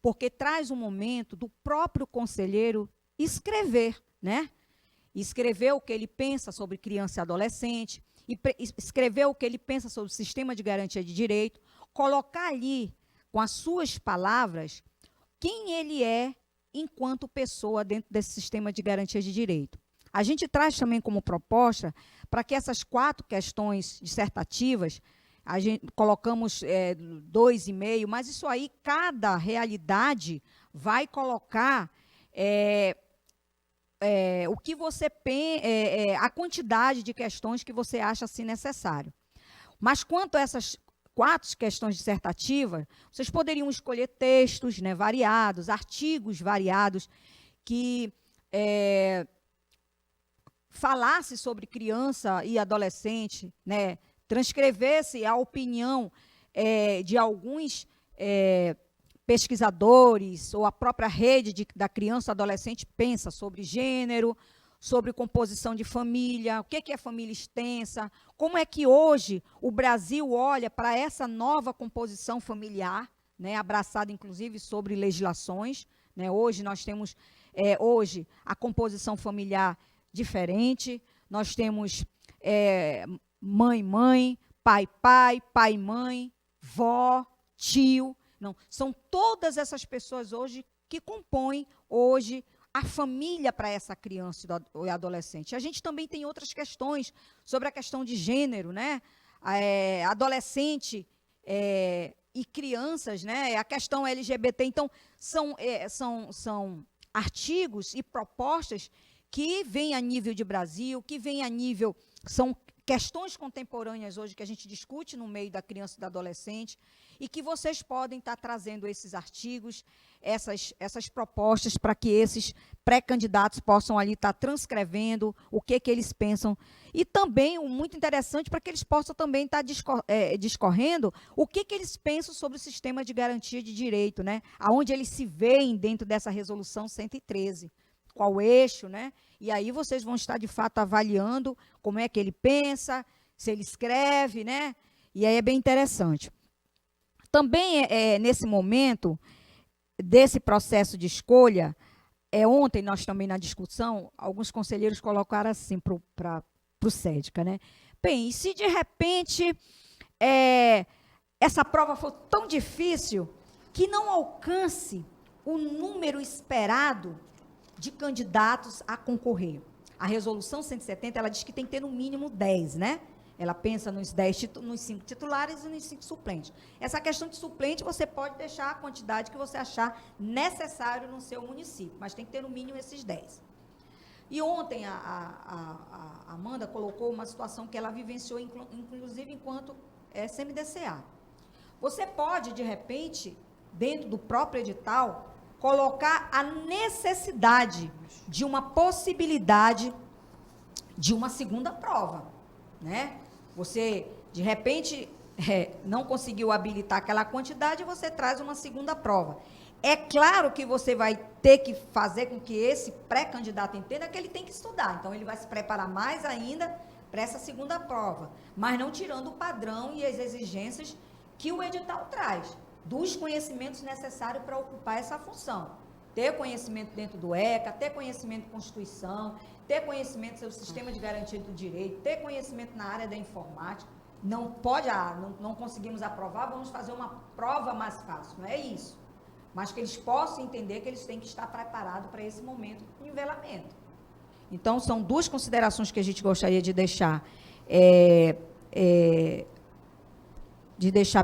porque traz um momento do próprio conselheiro escrever, né? Escrever o que ele pensa sobre criança e adolescente, escrever o que ele pensa sobre o sistema de garantia de direito, colocar ali, com as suas palavras, quem ele é enquanto pessoa dentro desse sistema de garantia de direito. A gente traz também como proposta para que essas 4 questões dissertativas, a gente colocamos 2,5, mas isso aí, cada realidade vai colocar o que você a quantidade de questões que você acha assim necessário. Mas quanto a essas 4 questões dissertativas, vocês poderiam escolher textos, né, variados, artigos variados, que falasse sobre criança e adolescente, né, transcrevesse a opinião de alguns pesquisadores, ou a própria rede da criança e adolescente pensa sobre gênero, sobre composição de família, o que é família extensa, como é que hoje o Brasil olha para essa nova composição familiar, né, abraçada inclusive sobre legislações, né. Hoje nós temos hoje a composição familiar diferente, nós temos mãe, pai, mãe, vó, tio. Não, são todas essas pessoas hoje que compõem hoje a família para essa criança e adolescente. A gente também tem outras questões sobre a questão de gênero, né? Adolescente e crianças, né? A questão LGBT. Então, são artigos e propostas que vêm a nível de Brasil, que vêm a nível... São questões contemporâneas hoje que a gente discute no meio da criança e do adolescente, e que vocês podem estar trazendo esses artigos, essas propostas, para que esses pré-candidatos possam ali estar transcrevendo o que eles pensam. E também, muito interessante, para que eles possam também estar discorrendo o que eles pensam sobre o sistema de garantia de direito, né? Aonde eles se veem dentro dessa resolução 113. Qual o eixo, né? E aí vocês vão estar, de fato, avaliando como é que ele pensa, se ele escreve, né? E aí é bem interessante. Também, nesse momento desse processo de escolha, ontem nós também na discussão, alguns conselheiros colocaram assim para o SEDCA, né? Bem, e se de repente essa prova for tão difícil que não alcance o número esperado de candidatos a concorrer? A resolução 170, ela diz que tem que ter no mínimo 10, né? Ela pensa nos 5 titulares e nos 5 suplentes. Essa questão de suplente, você pode deixar a quantidade que você achar necessário no seu município, mas tem que ter no mínimo esses 10. E ontem a Amanda colocou uma situação que ela vivenciou, inclusive enquanto SMDCA. Você pode, de repente, dentro do próprio edital, colocar a necessidade de uma possibilidade de uma segunda prova, né? Você, de repente, não conseguiu habilitar aquela quantidade, você traz uma segunda prova. É claro que você vai ter que fazer com que esse pré-candidato entenda que ele tem que estudar. Então, ele vai se preparar mais ainda para essa segunda prova, mas não tirando o padrão e as exigências que o edital traz, dos conhecimentos necessários para ocupar essa função. ter conhecimento dentro do ECA, ter conhecimento de Constituição, ter conhecimento sobre o sistema de garantia do direito, ter conhecimento na área da informática. Não pode, não conseguimos aprovar, vamos fazer uma prova mais fácil, não é isso. Mas que eles possam entender que eles têm que estar preparados para esse momento de nivelamento. Então, são duas considerações que a gente gostaria de deixar,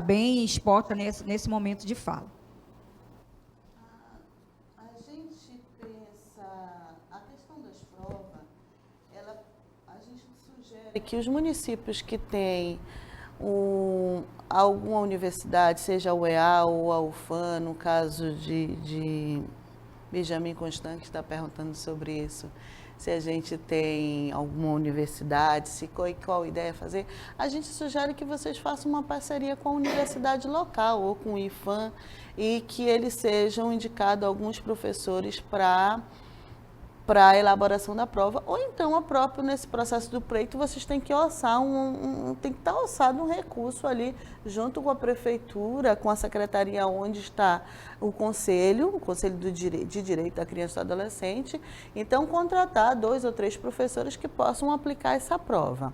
bem exposta nesse momento de fala. A gente pensa, a questão das provas, a gente sugere que os municípios que têm alguma universidade, seja a UEA ou a UFAM, no caso de Benjamin Constant, que está perguntando sobre isso, se a gente tem alguma universidade, qual a ideia é fazer, a gente sugere que vocês façam uma parceria com a universidade local ou com o IFAM e que eles sejam indicados alguns professores para a elaboração da prova, ou então, nesse processo do pleito, vocês têm que orçar tem que estar orçado um recurso ali, junto com a prefeitura, com a secretaria onde está o Conselho de Direito da Criança e do Adolescente, então contratar 2 ou 3 professores que possam aplicar essa prova.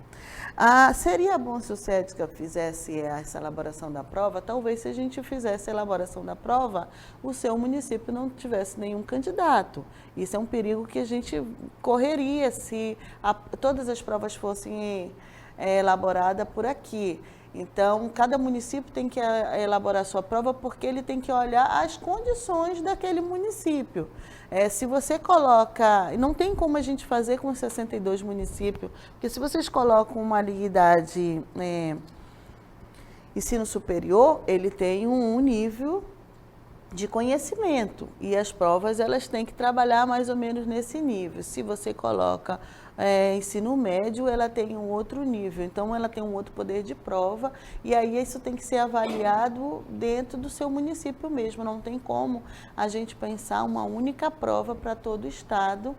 Seria bom se o SEDSCA fizesse essa elaboração da prova, talvez se a gente fizesse a elaboração da prova, o seu município não tivesse nenhum candidato. Isso é um perigo que a gente correria se todas as provas fossem elaboradas por aqui. Então, cada município tem que elaborar sua prova porque ele tem que olhar as condições daquele município. Se você coloca... Não tem como a gente fazer com 62 municípios, porque se vocês colocam uma unidade ensino superior, ele tem um nível de conhecimento e as provas elas têm que trabalhar mais ou menos nesse nível. Se você coloca ensino médio, ela tem um outro nível, então ela tem um outro poder de prova e aí isso tem que ser avaliado dentro do seu município mesmo. Não tem como a gente pensar uma única prova para todo o estado,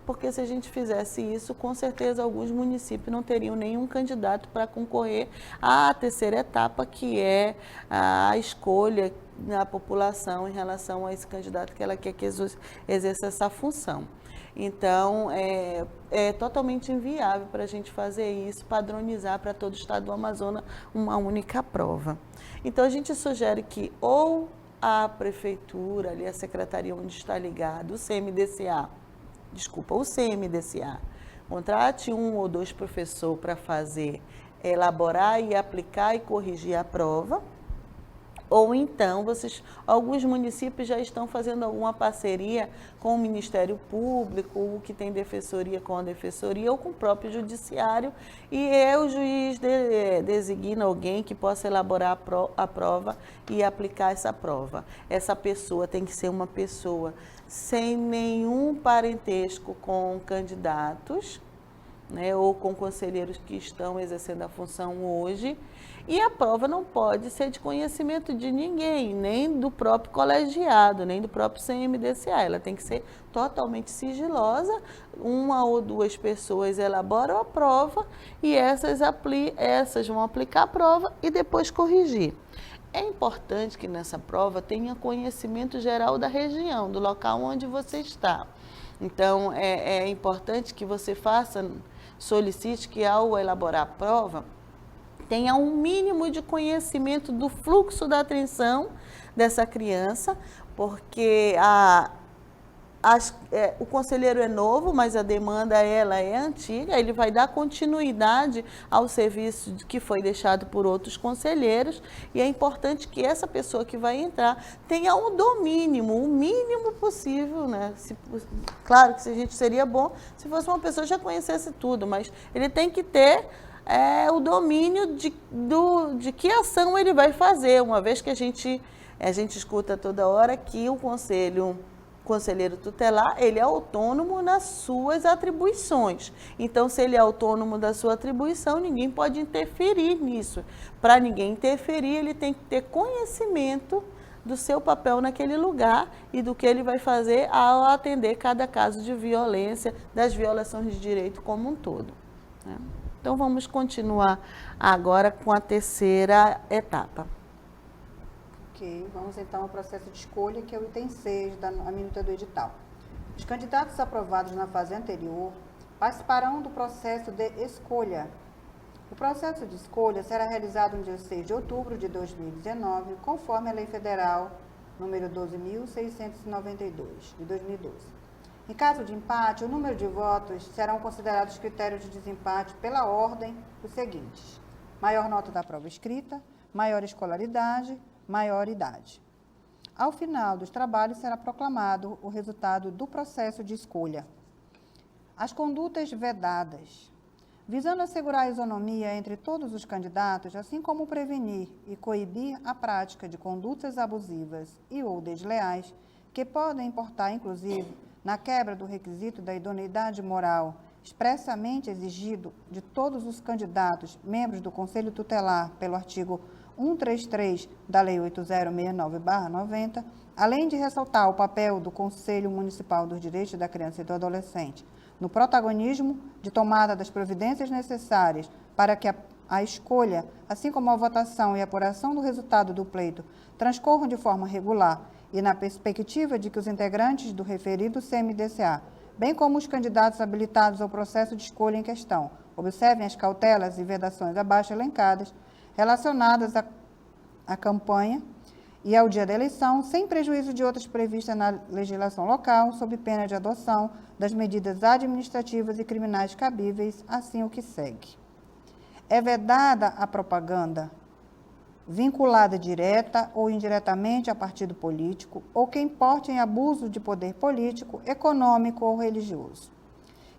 porque se a gente fizesse isso, com certeza alguns municípios não teriam nenhum candidato para concorrer à terceira etapa, que é a escolha da população em relação a esse candidato que ela quer que exerça essa função. Então, é totalmente inviável para a gente fazer isso, padronizar para todo o estado do Amazonas uma única prova. Então, a gente sugere que ou a prefeitura, ali a secretaria onde está ligado, o CMDCA, contrate 1 ou 2 professores para elaborar e aplicar e corrigir a prova. Ou então, alguns municípios já estão fazendo alguma parceria com o Ministério Público, o que tem defensoria com a defensoria, ou com o próprio judiciário, e o juiz designa alguém que possa elaborar a prova e aplicar essa prova. Essa pessoa tem que ser uma pessoa sem nenhum parentesco com candidatos, né, ou com conselheiros que estão exercendo a função hoje, e a prova não pode ser de conhecimento de ninguém, nem do próprio colegiado, nem do próprio CMDCA. Ela tem que ser totalmente sigilosa. 1 ou 2 pessoas elaboram a prova e essas vão aplicar a prova e depois corrigir. É importante que nessa prova tenha conhecimento geral da região, do local onde você está. Então, é importante que você solicite que ao elaborar a prova, tenha um mínimo de conhecimento do fluxo da atenção dessa criança, porque o conselheiro é novo, mas a demanda ela é antiga, ele vai dar continuidade ao serviço que foi deixado por outros conselheiros, e é importante que essa pessoa que vai entrar tenha um domínio, o mínimo possível, né? Claro que a gente seria bom se fosse uma pessoa que já conhecesse tudo, mas ele tem que ter o domínio de que ação ele vai fazer, uma vez que a gente escuta toda hora que o conselheiro tutelar, ele é autônomo nas suas atribuições. Então, se ele é autônomo da sua atribuição, ninguém pode interferir nisso. Para ninguém interferir, ele tem que ter conhecimento do seu papel naquele lugar e do que ele vai fazer ao atender cada caso de violência, das violações de direito como um todo, né? Então, vamos continuar agora com a terceira etapa. Ok, vamos então ao processo de escolha, que é o item 6 da minuta do edital. Os candidatos aprovados na fase anterior participarão do processo de escolha. O processo de escolha será realizado no dia 6 de outubro de 2019, conforme a Lei Federal número 12.692, de 2012. Em caso de empate, o número de votos serão considerados critérios de desempate pela ordem os seguintes: maior nota da prova escrita, maior escolaridade, maior idade. Ao final dos trabalhos será proclamado o resultado do processo de escolha. As condutas vedadas. Visando assegurar a isonomia entre todos os candidatos, assim como prevenir e coibir a prática de condutas abusivas e ou desleais, que podem importar, inclusive, na quebra do requisito da idoneidade moral expressamente exigido de todos os candidatos membros do Conselho Tutelar pelo artigo 133 da Lei 8069/90, além de ressaltar o papel do Conselho Municipal dos Direitos da Criança e do Adolescente no protagonismo de tomada das providências necessárias para que a escolha, assim como a votação e a apuração do resultado do pleito, transcorram de forma regular e na perspectiva de que os integrantes do referido CMDCA, bem como os candidatos habilitados ao processo de escolha em questão, observem as cautelas e vedações abaixo elencadas relacionadas à campanha e ao dia da eleição, sem prejuízo de outras previstas na legislação local, sob pena de adoção das medidas administrativas e criminais cabíveis, assim o que segue. É vedada a propaganda vinculada direta ou indiretamente a partido político ou que importe em abuso de poder político, econômico ou religioso,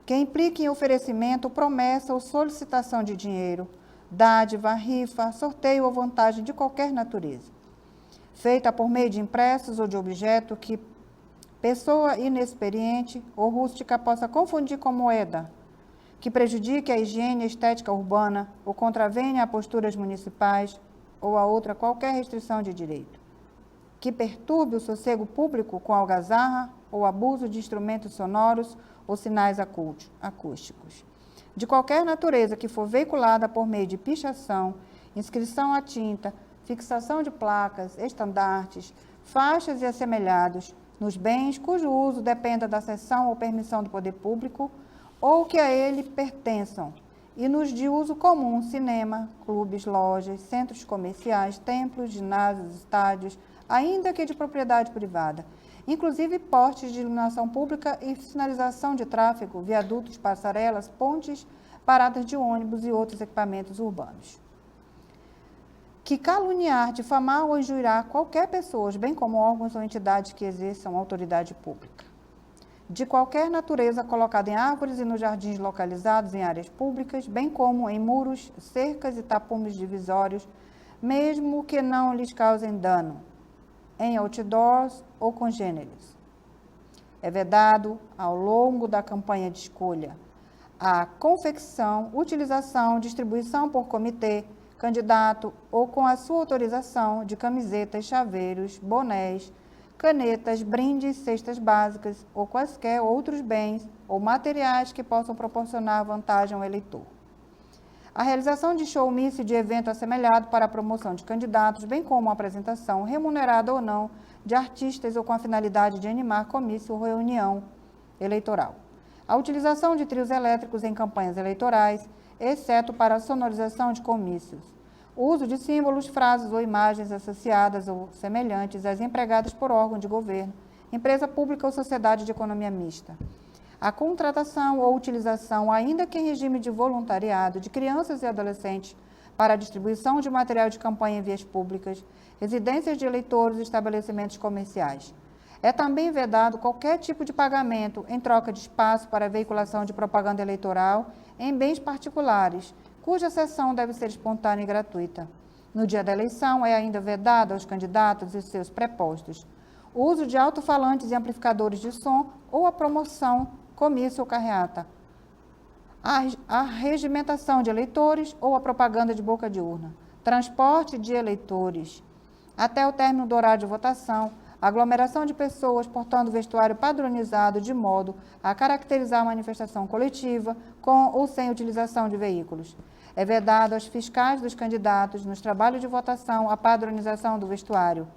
que implique em oferecimento, promessa ou solicitação de dinheiro, dádiva, rifa, sorteio ou vantagem de qualquer natureza, feita por meio de impressos ou de objeto que pessoa inexperiente ou rústica possa confundir com moeda, que prejudique a higiene e estética urbana ou contravenha a posturas municipais ou a outra qualquer restrição de direito, que perturbe o sossego público com algazarra ou abuso de instrumentos sonoros ou sinais acústicos, de qualquer natureza que for veiculada por meio de pichação, inscrição à tinta, fixação de placas, estandartes, faixas e assemelhados nos bens cujo uso dependa da cessão ou permissão do poder público ou que a ele pertençam, e nos de uso comum, cinema, clubes, lojas, centros comerciais, templos, ginásios, estádios, ainda que de propriedade privada, inclusive postes de iluminação pública e sinalização de tráfego, viadutos, passarelas, pontes, paradas de ônibus e outros equipamentos urbanos. Que caluniar, difamar ou injuriar qualquer pessoa, bem como órgãos ou entidades que exerçam autoridade pública, de qualquer natureza colocada em árvores e nos jardins localizados em áreas públicas, bem como em muros, cercas e tapumes divisórios, mesmo que não lhes causem dano, em outdoors ou congêneres. É vedado, ao longo da campanha de escolha, a confecção, utilização, distribuição por comitê, candidato ou com a sua autorização de camisetas, chaveiros, bonés, canetas, brindes, cestas básicas ou quaisquer outros bens ou materiais que possam proporcionar vantagem ao eleitor. A realização de showmício e de evento assemelhado para a promoção de candidatos, bem como a apresentação, remunerada ou não, de artistas ou com a finalidade de animar comício ou reunião eleitoral. A utilização de trios elétricos em campanhas eleitorais, exceto para a sonorização de comícios. O uso de símbolos, frases ou imagens associadas ou semelhantes às empregadas por órgão de governo, empresa pública ou sociedade de economia mista. A contratação ou utilização, ainda que em regime de voluntariado, de crianças e adolescentes para a distribuição de material de campanha em vias públicas, residências de eleitores e estabelecimentos comerciais. É também vedado qualquer tipo de pagamento em troca de espaço para a veiculação de propaganda eleitoral em bens particulares, cuja cessão deve ser espontânea e gratuita. No dia da eleição, é ainda vedado aos candidatos e seus prepostos o uso de alto-falantes e amplificadores de som ou a promoção, comício ou carreata, a regimentação de eleitores ou a propaganda de boca de urna, transporte de eleitores até o término do horário de votação, aglomeração de pessoas portando vestuário padronizado de modo a caracterizar a manifestação coletiva com ou sem utilização de veículos. É vedado aos fiscais dos candidatos, nos trabalhos de votação, a padronização do vestuário.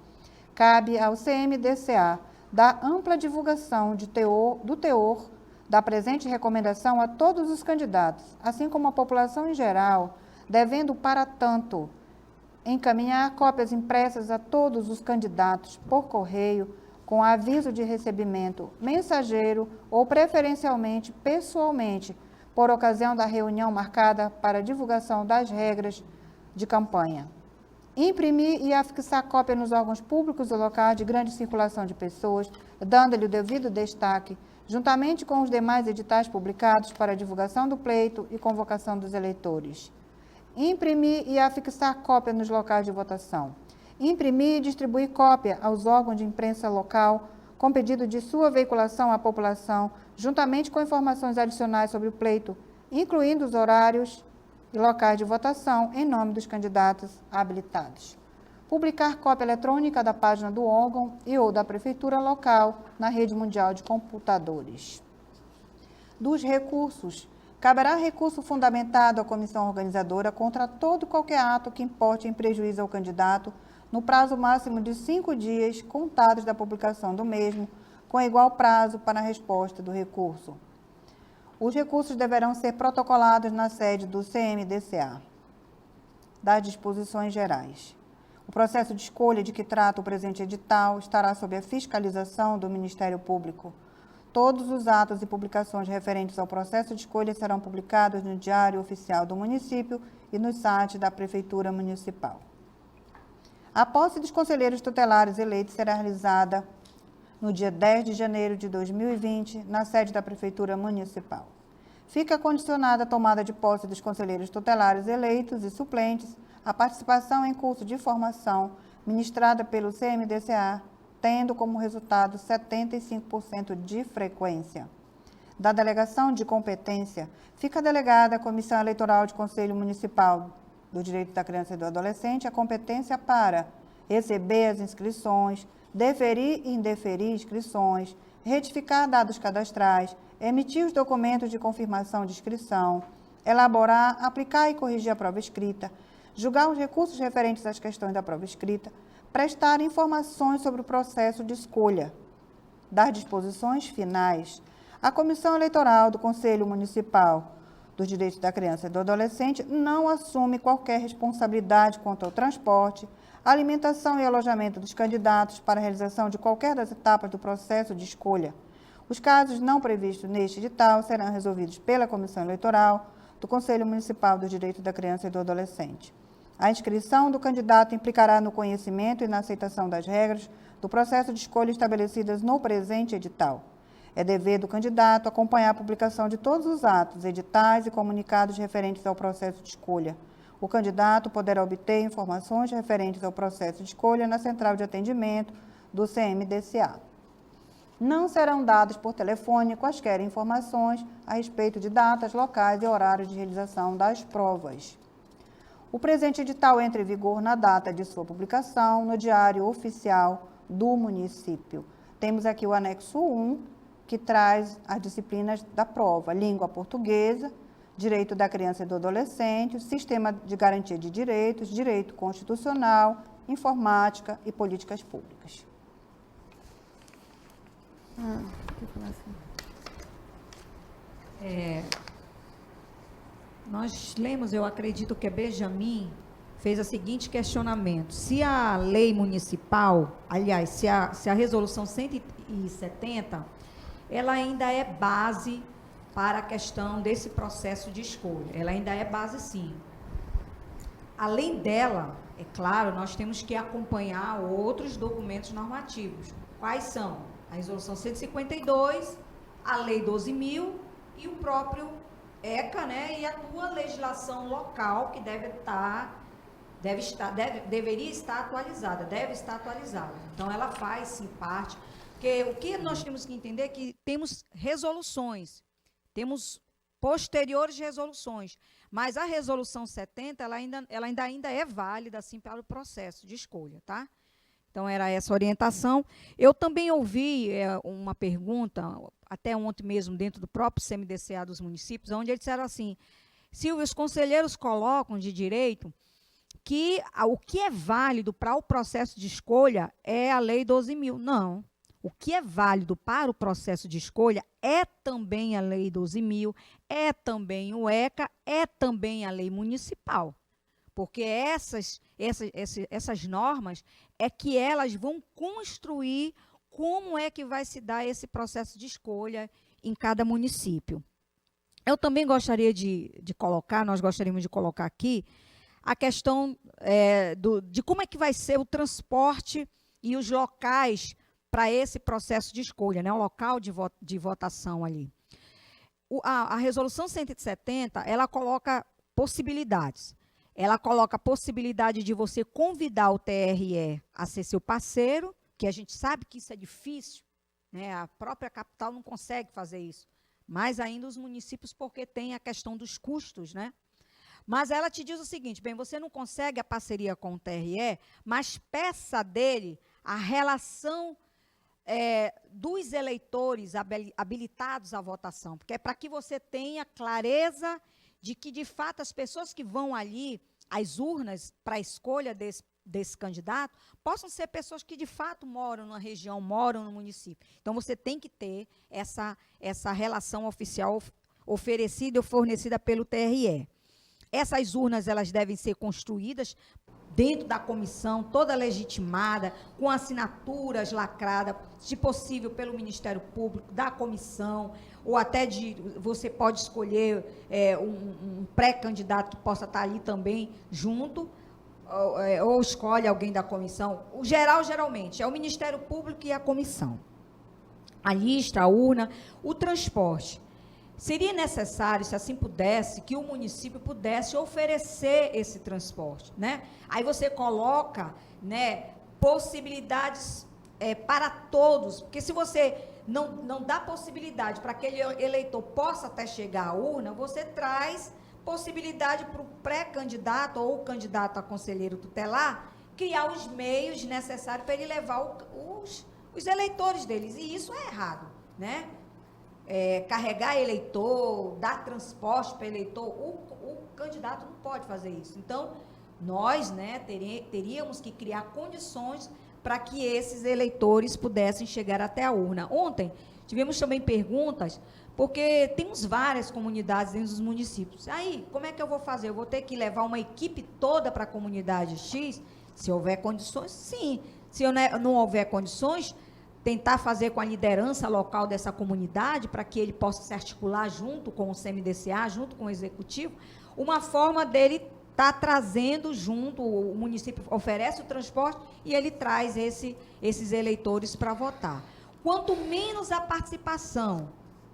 cabe ao CMDCA dar ampla divulgação do teor da presente recomendação a todos os candidatos, assim como a população em geral, devendo, para tanto, encaminhar cópias impressas a todos os candidatos por correio, com aviso de recebimento mensageiro ou, preferencialmente, pessoalmente, por ocasião da reunião marcada para divulgação das regras de campanha. Imprimir e afixar cópia nos órgãos públicos ou locais de grande circulação de pessoas, dando-lhe o devido destaque, juntamente com os demais editais publicados para divulgação do pleito e convocação dos eleitores. Imprimir e afixar cópia nos locais de votação. Imprimir e distribuir cópia aos órgãos de imprensa local, com pedido de sua veiculação à população, juntamente com informações adicionais sobre o pleito, incluindo os horários e locais de votação, em nome dos candidatos habilitados. Publicar cópia eletrônica da página do órgão e ou da prefeitura local na rede mundial de computadores. Dos recursos, caberá recurso fundamentado à comissão organizadora contra todo e qualquer ato que importe em prejuízo ao candidato, no prazo máximo de 5 dias, contados da publicação do mesmo, com igual prazo para a resposta do recurso. Os recursos deverão ser protocolados na sede do CMDCA. Das disposições gerais. O processo de escolha de que trata o presente edital estará sob a fiscalização do Ministério Público. Todos os atos e publicações referentes ao processo de escolha serão publicados no Diário Oficial do Município e no site da Prefeitura Municipal. A posse dos conselheiros tutelares eleitos será realizada no dia 10 de janeiro de 2020, na sede da Prefeitura Municipal. Fica condicionada a tomada de posse dos conselheiros tutelares eleitos e suplentes a participação em curso de formação ministrada pelo CMDCA, tendo como resultado 75% de frequência. Da delegação de competência, fica delegada à Comissão Eleitoral de Conselho Municipal do Direito da Criança e do Adolescente a competência para receber as inscrições, deferir e indeferir inscrições, retificar dados cadastrais, emitir os documentos de confirmação de inscrição, elaborar, aplicar e corrigir a prova escrita, julgar os recursos referentes às questões da prova escrita, prestar informações sobre o processo de escolha. Das disposições finais, a Comissão Eleitoral do Conselho Municipal dos Direitos da Criança e do Adolescente não assume qualquer responsabilidade quanto ao transporte, alimentação e alojamento dos candidatos para a realização de qualquer das etapas do processo de escolha. Os casos não previstos neste edital serão resolvidos pela Comissão Eleitoral do Conselho Municipal dos Direitos da Criança e do Adolescente. A inscrição do candidato implicará no conhecimento e na aceitação das regras do processo de escolha estabelecidas no presente edital. É dever do candidato acompanhar a publicação de todos os atos, editais e comunicados referentes ao processo de escolha. O candidato poderá obter informações referentes ao processo de escolha na central de atendimento do CMDCA. Não serão dados por telefone quaisquer informações a respeito de datas, locais e horários de realização das provas. O presente edital entra em vigor na data de sua publicação no Diário Oficial do Município. Temos aqui o anexo 1, que traz as disciplinas da prova: língua portuguesa, direito da criança e do adolescente, sistema de garantia de direitos, direito constitucional, informática e políticas públicas. Nós lemos, eu acredito que Benjamin fez o seguinte questionamento: se a lei municipal, aliás, se a resolução 170, ela ainda é base para a questão desse processo de escolha. Ela ainda é base, sim. Além dela, é claro, nós temos que acompanhar outros documentos normativos. Quais são? A resolução 152, a lei 12.000 e o próprio ECA, né? E a tua legislação local, que deveria estar atualizada, deve estar atualizada. Então, ela faz, sim, parte. Porque o que nós temos que entender é que temos resoluções, temos posteriores resoluções, mas a resolução 70, ela ainda é válida, assim, para o processo de escolha, tá? Então, era essa orientação. Eu também ouvi uma pergunta, até ontem mesmo, dentro do próprio CMDCA dos municípios, onde eles disseram assim: se os conselheiros colocam de direito que o que é válido para o processo de escolha é a Lei 12.000. Não. O que é válido para o processo de escolha é também a Lei 12.000, é também o ECA, é também a lei municipal. Porque essas normas é que elas vão construir como é que vai se dar esse processo de escolha em cada município. Eu também gostaria de colocar, nós gostaríamos de colocar aqui, a questão de como é que vai ser o transporte e os locais para esse processo de escolha, né? O local de votação ali. A resolução 170, ela coloca possibilidades. Ela coloca a possibilidade de você convidar o TRE a ser seu parceiro, que a gente sabe que isso é difícil, né? A própria capital não consegue fazer isso, mais ainda os municípios, porque tem a questão dos custos, né? Mas ela te diz o seguinte, bem, você não consegue a parceria com o TRE, mas peça dele a relação dos eleitores habilitados à votação, porque é para que você tenha clareza de que, de fato, as pessoas que vão ali às urnas para a escolha desse candidato possam ser pessoas que, de fato, moram na região, moram no município. Então, você tem que ter essa relação oficial oferecida ou fornecida pelo TRE. Essas urnas, elas devem ser construídas dentro da comissão, toda legitimada, com assinaturas lacradas, se possível, pelo Ministério Público, da comissão, ou até você pode escolher um pré-candidato que possa estar ali também junto, ou escolhe alguém da comissão. O geral, geralmente, é o Ministério Público e a comissão. A lista, a urna, o transporte. Seria necessário, se assim pudesse, que o município pudesse oferecer esse transporte, né? Aí você coloca, né, possibilidades para todos, porque se você não dá possibilidade para que aquele eleitor possa até chegar à urna, você traz possibilidade para o pré-candidato ou o candidato a conselheiro tutelar criar os meios necessários para ele levar os eleitores deles, e isso é errado, né? Carregar eleitor, dar transporte para eleitor, o candidato não pode fazer isso. Então, nós, né, teríamos que criar condições para que esses eleitores pudessem chegar até a urna. Ontem, tivemos também perguntas, porque temos várias comunidades dentro dos municípios. Aí, como é que eu vou fazer? Eu vou ter que levar uma equipe toda para a comunidade X? Se houver condições, sim. Se não houver condições, tentar fazer com a liderança local dessa comunidade, para que ele possa se articular junto com o CMDCA, junto com o executivo, uma forma dele estar trazendo junto, o município oferece o transporte e ele traz esses eleitores para votar. Quanto menos a participação,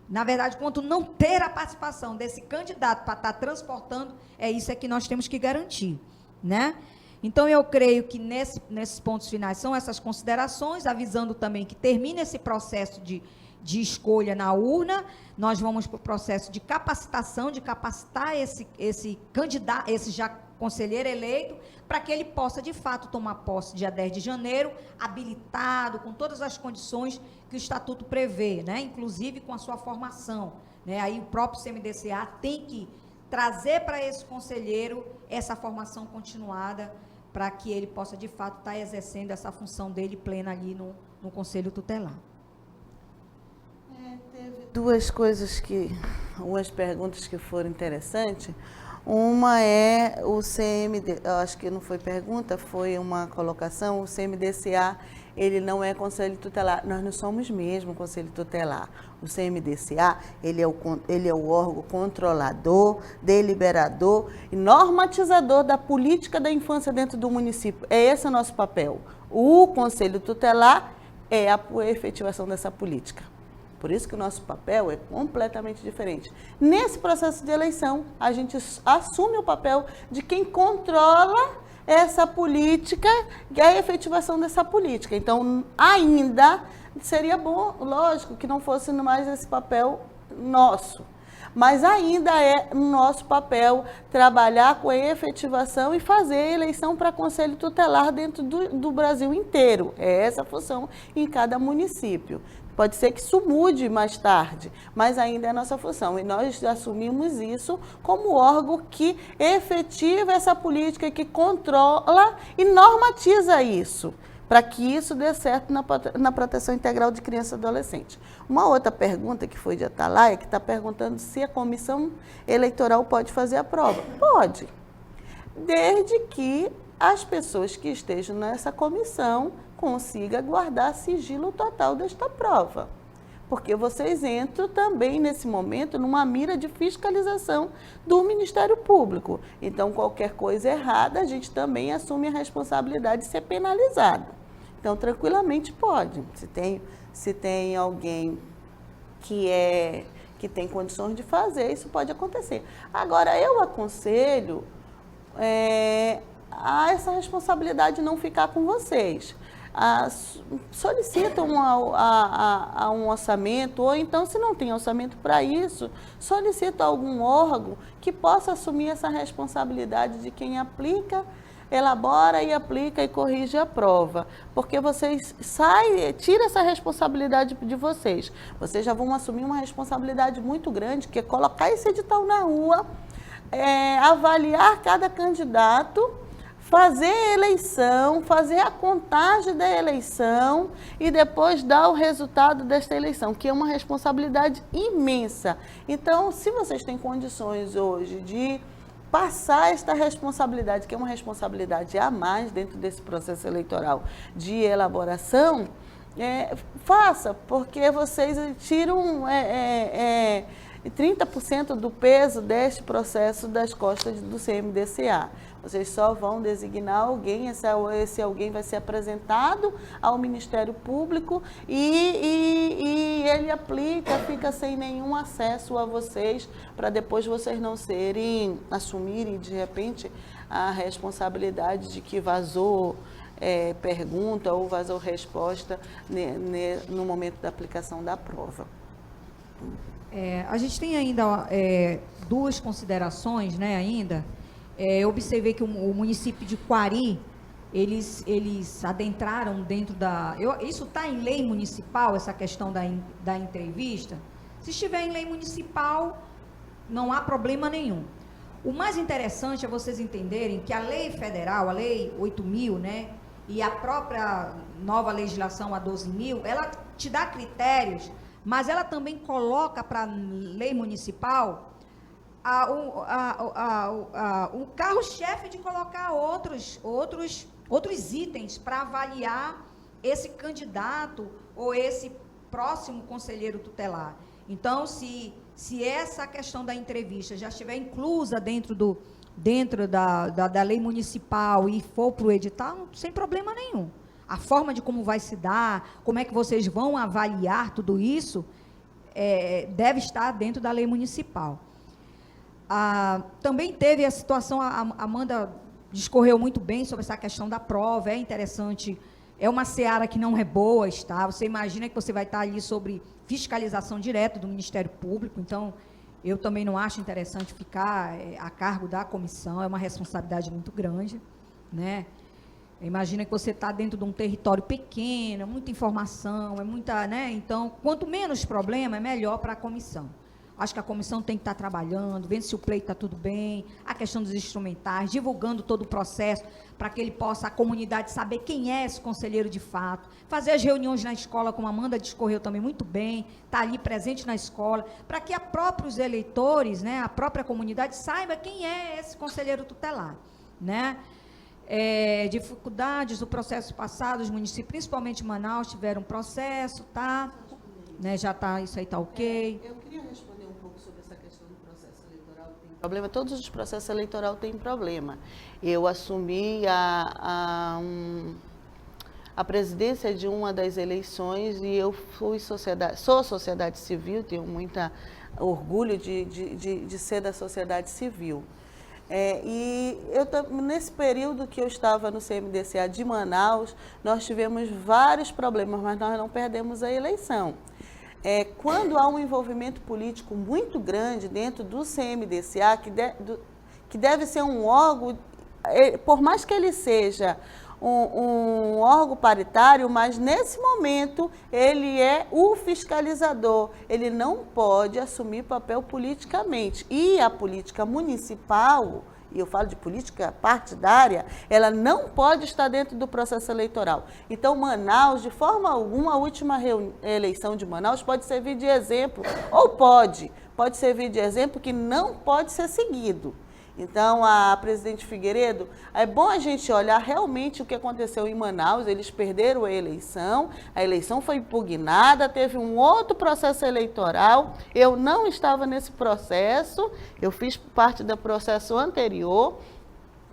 na verdade, quanto não ter a participação desse candidato para estar transportando, isso que nós temos que garantir, né? Então, eu creio que nesses pontos finais são essas considerações, avisando também que termina esse processo de escolha na urna, nós vamos para o processo de capacitação, de capacitar esse candidato, esse já conselheiro eleito, para que ele possa, de fato, tomar posse dia 10 de janeiro, habilitado, com todas as condições que o Estatuto prevê, né? Inclusive com a sua formação, né? Aí o próprio CMDCA tem que trazer para esse conselheiro essa formação continuada, para que ele possa, de fato, estar exercendo essa função dele plena ali no Conselho Tutelar. Teve umas perguntas que foram interessantes. Uma é o CMD, acho que não foi pergunta, foi uma colocação, o CMDCA, ele não é Conselho Tutelar, nós não somos mesmo Conselho Tutelar. O CMDCA, ele é o órgão controlador, deliberador e normatizador da política da infância dentro do município. É esse o nosso papel. O Conselho Tutelar é a efetivação dessa política. Por isso que o nosso papel é completamente diferente. Nesse processo de eleição, a gente assume o papel de quem controla essa política e a efetivação dessa política. Então, ainda seria bom, lógico, que não fosse mais esse papel nosso. Mas ainda é nosso papel trabalhar com a efetivação e fazer eleição para conselho tutelar dentro do Brasil inteiro. É essa a função em cada município. Pode ser que isso mude mais tarde, mas ainda é nossa função. E nós assumimos isso como órgão que efetiva essa política, que controla e normatiza isso, para que isso dê certo na proteção integral de criança e adolescente. Uma outra pergunta que foi de Atalaia, que está perguntando se a comissão eleitoral pode fazer a prova. Pode, desde que as pessoas que estejam nessa comissão consigam guardar sigilo total desta prova. Porque vocês entram também, nesse momento, numa mira de fiscalização do Ministério Público. Então, qualquer coisa errada, a gente também assume a responsabilidade de ser penalizado. Então, tranquilamente pode. Se tem alguém que tem condições de fazer, isso pode acontecer. Agora, eu aconselho a essa responsabilidade não ficar com vocês. Solicitam um orçamento, ou então, se não tem orçamento para isso, solicita algum órgão que possa assumir essa responsabilidade de quem aplica, elabora e aplica e corrige a prova, porque vocês tira essa responsabilidade de vocês. Vocês já vão assumir uma responsabilidade muito grande, que é colocar esse edital na rua, avaliar cada candidato, fazer a eleição, fazer a contagem da eleição e depois dar o resultado desta eleição, que é uma responsabilidade imensa. Então, se vocês têm condições hoje de passar esta responsabilidade, que é uma responsabilidade a mais dentro desse processo eleitoral de elaboração, faça, porque vocês tiram 30% do peso deste processo das costas do CMDCA. Vocês só vão designar alguém, esse alguém vai ser apresentado ao Ministério Público e ele aplica, fica sem nenhum acesso a vocês, para depois vocês não assumirem de repente a responsabilidade de que vazou pergunta ou vazou resposta no momento da aplicação da prova. A gente tem ainda duas considerações, né, ainda. Eu observei que o município de Quari, eles adentraram dentro da... isso está em lei municipal, essa questão da entrevista? Se estiver em lei municipal, não há problema nenhum. O mais interessante é vocês entenderem que a lei federal, a lei 8.000, né, e a própria nova legislação, a 12.000, ela te dá critérios, mas ela também coloca para a lei municipal o carro-chefe de colocar outros itens para avaliar esse candidato ou esse próximo conselheiro tutelar. Então, se essa questão da entrevista já estiver inclusa dentro da lei municipal e for para o edital, sem problema nenhum. A forma de como vai se dar, como é que vocês vão avaliar tudo isso, deve estar dentro da lei municipal. Também teve a situação, a Amanda discorreu muito bem sobre essa questão da prova, é interessante, é uma seara que não é boa, está? Você imagina que você vai estar ali sobre fiscalização direta do Ministério Público, então eu também não acho interessante ficar a cargo da comissão, é uma responsabilidade muito grande, né? Imagina que você está dentro de um território pequeno, muita informação, né? Então, quanto menos problema, é melhor para a comissão. Acho que a comissão tem que estar trabalhando, vendo se o pleito está tudo bem, a questão dos instrumentais, divulgando todo o processo, para que a comunidade saber quem é esse conselheiro de fato, fazer as reuniões na escola, como a Amanda discorreu também muito bem, estar ali presente na escola, para que próprios eleitores, né, a própria comunidade saiba quem é esse conselheiro tutelar, né? Dificuldades do processo passado, os municípios, principalmente Manaus, tiveram processo, tá? Né, já tá, isso aí está ok. Eu queria responder um pouco sobre essa questão do processo eleitoral. Tem problema, todos os processos eleitorais têm problema. Eu assumi a presidência de uma das eleições e eu sou sociedade civil, tenho muito orgulho de ser da sociedade civil. E nesse período que eu estava no CMDCA de Manaus, nós tivemos vários problemas, mas nós não perdemos a eleição. Quando há um envolvimento político muito grande dentro do CMDCA, que deve ser um órgão, por mais que ele seja um órgão paritário, mas nesse momento ele é o fiscalizador, ele não pode assumir papel politicamente. E a política municipal, e eu falo de política partidária, ela não pode estar dentro do processo eleitoral. Então, Manaus, de forma alguma, a última eleição de Manaus pode servir de exemplo, ou pode servir de exemplo que não pode ser seguido. Então, a presidente Figueiredo, é bom a gente olhar realmente o que aconteceu em Manaus. Eles perderam a eleição foi impugnada, teve um outro processo eleitoral. Eu não estava nesse processo, eu fiz parte do processo anterior.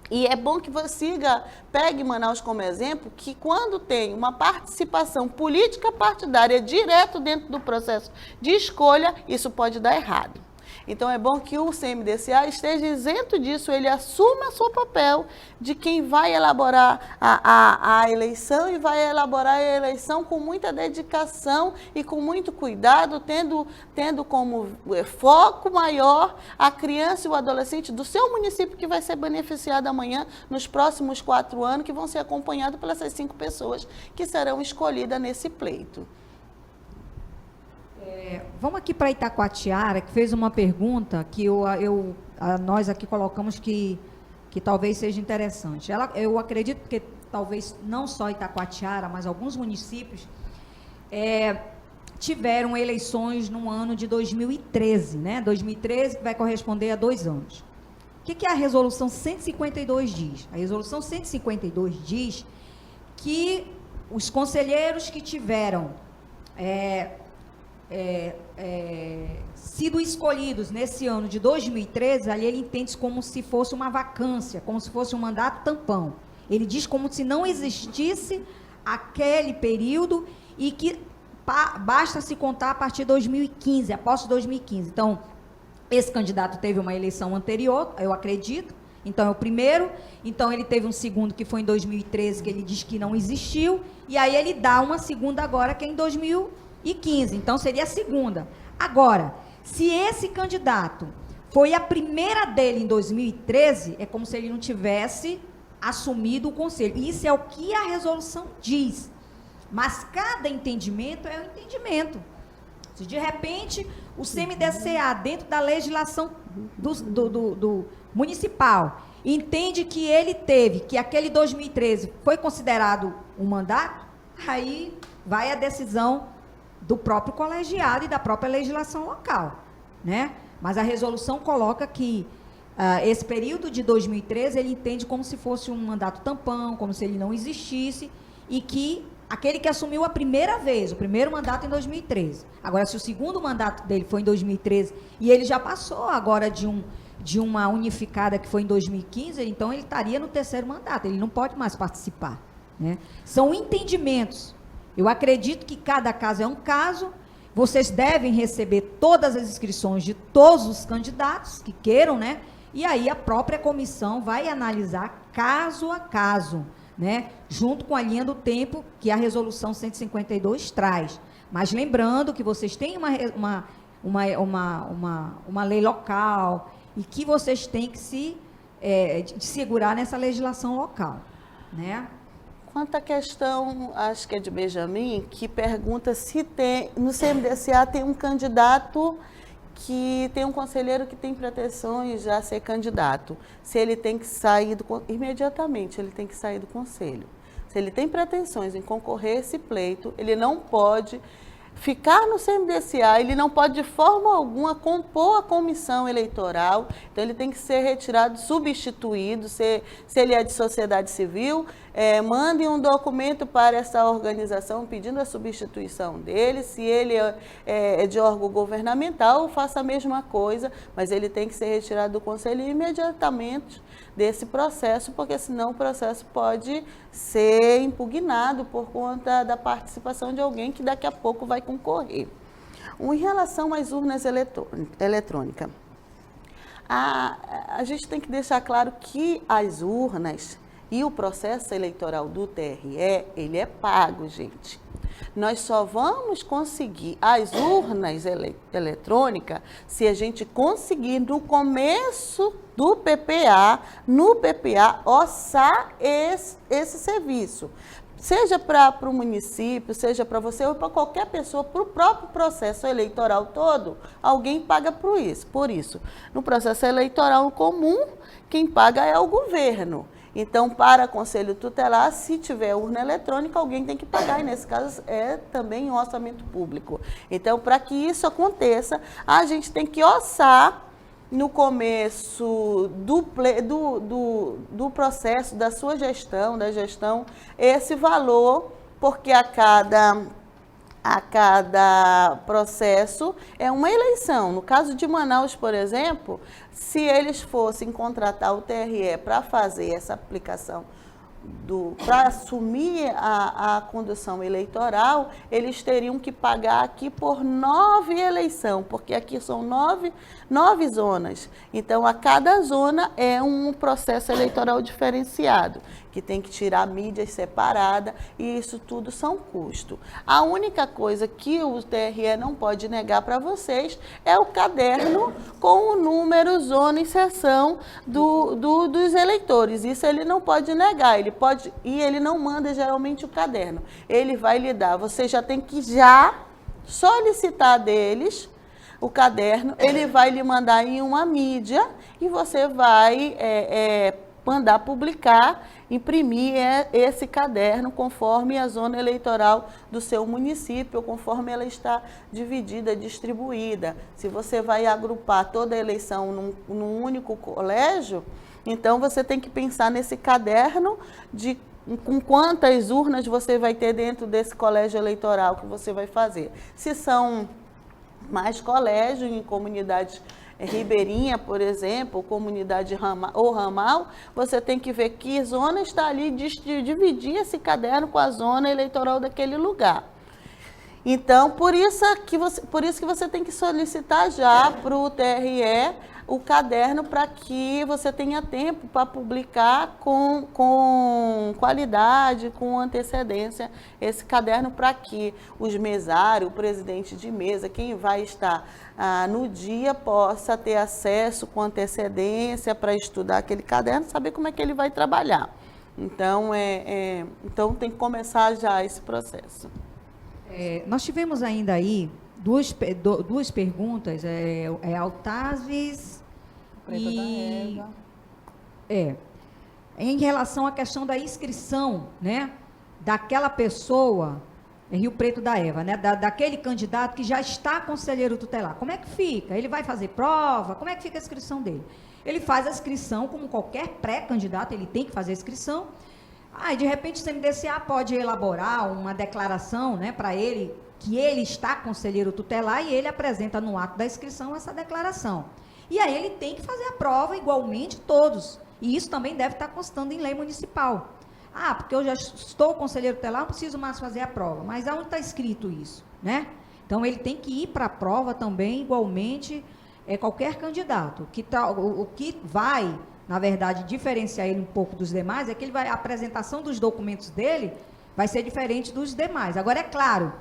E é bom que você pegue Manaus como exemplo, que quando tem uma participação política partidária direto dentro do processo de escolha, isso pode dar errado. Então, é bom que o CMDCA esteja isento disso, ele assuma o seu papel de quem vai elaborar a eleição e vai elaborar a eleição com muita dedicação e com muito cuidado, tendo como foco maior a criança e o adolescente do seu município que vai ser beneficiado amanhã, nos próximos 4 anos, que vão ser acompanhados pelas 5 pessoas que serão escolhidas nesse pleito. Vamos aqui para Itacoatiara, que fez uma pergunta que nós aqui colocamos que talvez seja interessante. Eu acredito que talvez não só Itacoatiara, mas alguns municípios tiveram eleições no ano de 2013, né? 2013, que vai corresponder a 2 anos. O que a Resolução 152 diz? A Resolução 152 diz que os conselheiros que tiveram sido escolhidos nesse ano de 2013, ali ele entende como se fosse uma vacância, como se fosse um mandato tampão. Ele diz como se não existisse aquele período e que basta se contar a partir de 2015, após 2015. Então, esse candidato teve uma eleição anterior, eu acredito, então é o primeiro, então ele teve um segundo que foi em 2013, que ele diz que não existiu, e aí ele dá uma segunda agora, que é em 2015, então seria a segunda. Agora, se esse candidato foi a primeira dele em 2013, é como se ele não tivesse assumido o conselho. Isso é o que a resolução diz. Mas cada entendimento é um entendimento. Se de repente o CMDCA, dentro da legislação do municipal, entende que ele teve, que aquele 2013 foi considerado um mandato, aí vai a decisão do próprio colegiado e da própria legislação local, né? Mas a resolução coloca que esse período de 2013 ele entende como se fosse um mandato tampão, como se ele não existisse, e que aquele que assumiu a primeira vez, o primeiro mandato em 2013. Agora, se o segundo mandato dele foi em 2013 e ele já passou agora de uma unificada que foi em 2015, então ele estaria no terceiro mandato, ele não pode mais participar, né? São entendimentos. Eu acredito que cada caso é um caso. Vocês devem receber todas as inscrições de todos os candidatos que queiram, né? E aí a própria comissão vai analisar caso a caso, né? Junto com a linha do tempo que a resolução 152 traz. Mas lembrando que vocês têm uma lei local e que vocês têm que se segurar nessa legislação local, né? Quanto à questão, acho que é de Benjamin, que pergunta se no CMDCA tem um candidato que tem um conselheiro que tem pretensões a ser candidato. Se ele tem que sair imediatamente, ele tem que sair do conselho. Se ele tem pretensões em concorrer a esse pleito, ele não pode ficar no CMDCA, ele não pode de forma alguma compor a comissão eleitoral, então ele tem que ser retirado, substituído, se ele é de sociedade civil, mande um documento para essa organização pedindo a substituição dele, se ele é de órgão governamental, faça a mesma coisa, mas ele tem que ser retirado do conselho imediatamente desse processo, porque senão o processo pode ser impugnado por conta da participação de alguém que daqui a pouco vai concorrer. Em relação às urnas eletrônicas, a gente tem que deixar claro que as urnas e o processo eleitoral do TRE, ele é pago, gente. Nós só vamos conseguir as urnas eletrônicas se a gente conseguir, no começo do PPA, orçar esse serviço. Seja para o município, seja para você ou para qualquer pessoa, para o próprio processo eleitoral todo, alguém paga por isso. No processo eleitoral comum, quem paga é o governo. Então, para conselho tutelar, se tiver urna eletrônica, alguém tem que pagar, e nesse caso é também um orçamento público. Então, para que isso aconteça, a gente tem que orçar no começo do processo, da sua gestão, esse valor, porque a cada processo é uma eleição. No caso de Manaus, por exemplo, se eles fossem contratar o TRE para fazer essa aplicação, para assumir a condução eleitoral, eles teriam que pagar aqui por 9 eleições, porque aqui são 9 zonas. Então, a cada zona é um processo eleitoral diferenciado, que tem que tirar mídias separadas, e isso tudo são custos. A única coisa que o TRE não pode negar para vocês é o caderno com o número, zona e seção dos eleitores. Isso ele não pode negar, ele não manda geralmente o caderno. Ele vai lhe dar, você já tem que solicitar deles o caderno, ele vai lhe mandar em uma mídia e você vai mandar publicar, imprimir esse caderno conforme a zona eleitoral do seu município, conforme ela está dividida, distribuída. Se você vai agrupar toda a eleição num único colégio, então você tem que pensar nesse caderno com quantas urnas você vai ter dentro desse colégio eleitoral que você vai fazer. Se são mais colégios em comunidades ribeirinha, por exemplo, comunidade ramal, você tem que ver que zona está ali, dividir esse caderno com a zona eleitoral daquele lugar. Então, por isso que você tem que solicitar já para o TRE o caderno, para que você tenha tempo para publicar com qualidade, com antecedência, esse caderno, para que os mesários, o presidente de mesa, quem vai estar no dia, possa ter acesso com antecedência para estudar aquele caderno, saber como é que ele vai trabalhar. Então, então tem que começar já esse processo. Nós tivemos ainda aí duas perguntas, Altazes e... em relação à questão da inscrição, né, daquela pessoa, Rio Preto da Eva, né, daquele candidato que já está conselheiro tutelar. Como é que fica? Ele vai fazer prova? Como é que fica a inscrição dele? Ele faz a inscrição como qualquer pré-candidato, ele tem que fazer a inscrição. E de repente o CMDCA pode elaborar uma declaração, né, para ele, que ele está conselheiro tutelar, e ele apresenta no ato da inscrição essa declaração. E aí ele tem que fazer a prova igualmente todos. E isso também deve estar constando em lei municipal. Porque eu já estou conselheiro tutelar, não preciso mais fazer a prova. Mas aonde está escrito isso, né? Então ele tem que ir para a prova também igualmente qualquer candidato. O que vai, na verdade, diferenciar ele um pouco dos demais é que a apresentação dos documentos dele vai ser diferente dos demais. Agora, é claro,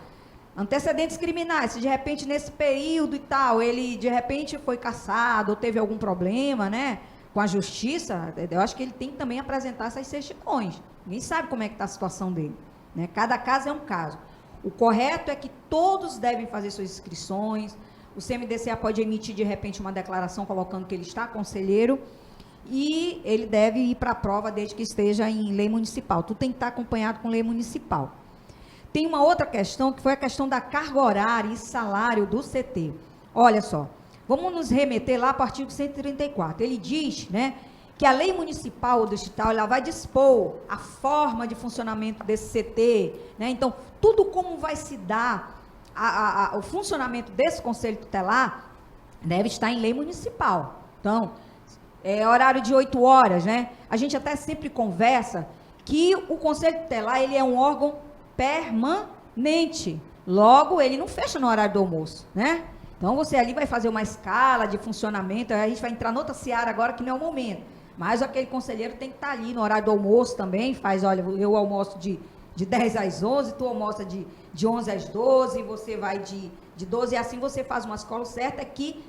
antecedentes criminais, se de repente nesse período e tal, ele de repente foi cassado ou teve algum problema, né, com a justiça, eu acho que ele tem que também apresentar essas certidões. Ninguém sabe como é que está a situação dele, né? Cada caso é um caso. O correto é que todos devem fazer suas inscrições, o CMDCA pode emitir de repente uma declaração colocando que ele está conselheiro, e ele deve ir para a prova desde que esteja em lei municipal. Tudo tem que estar acompanhado com lei municipal. Tem uma outra questão, que foi a questão da carga horária e salário do CT. Olha só, vamos nos remeter lá para o artigo 134. Ele diz, né, que a lei municipal ou distrital, ela vai dispor a forma de funcionamento desse CT, né? Então, tudo como vai se dar o funcionamento desse conselho tutelar deve estar em lei municipal. Então, horário de 8 horas, né? A gente até sempre conversa que o conselho tutelar, ele é um órgão permanente. Logo, ele não fecha no horário do almoço, né? Então, você ali vai fazer uma escala de funcionamento, a gente vai entrar noutra seara agora, que não é o momento. Mas aquele conselheiro tem que estar ali no horário do almoço também, olha, eu almoço de de 10 às 11, tu almoça de 11 às 12, você vai de 12, e assim você faz uma escola certa, que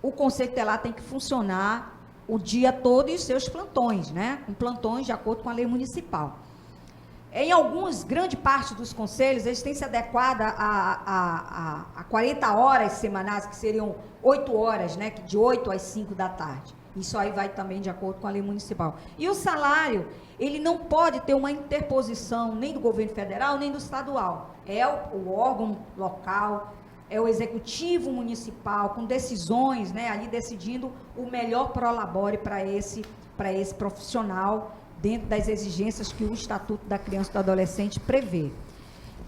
o Conselho Tutelar tem que funcionar o dia todo e os seus plantões, né? Com plantões de acordo com a lei municipal. Em alguns, grande parte dos conselhos, eles têm se adequado a 40 horas semanais, que seriam 8 horas, né? De 8 às 5 da tarde. Isso aí vai também de acordo com a lei municipal. E o salário, ele não pode ter uma interposição nem do governo federal, nem do estadual. É o órgão local, é o executivo municipal, com decisões, né, ali decidindo o melhor prolabore para esse profissional, dentro das exigências que o Estatuto da Criança e do Adolescente prevê.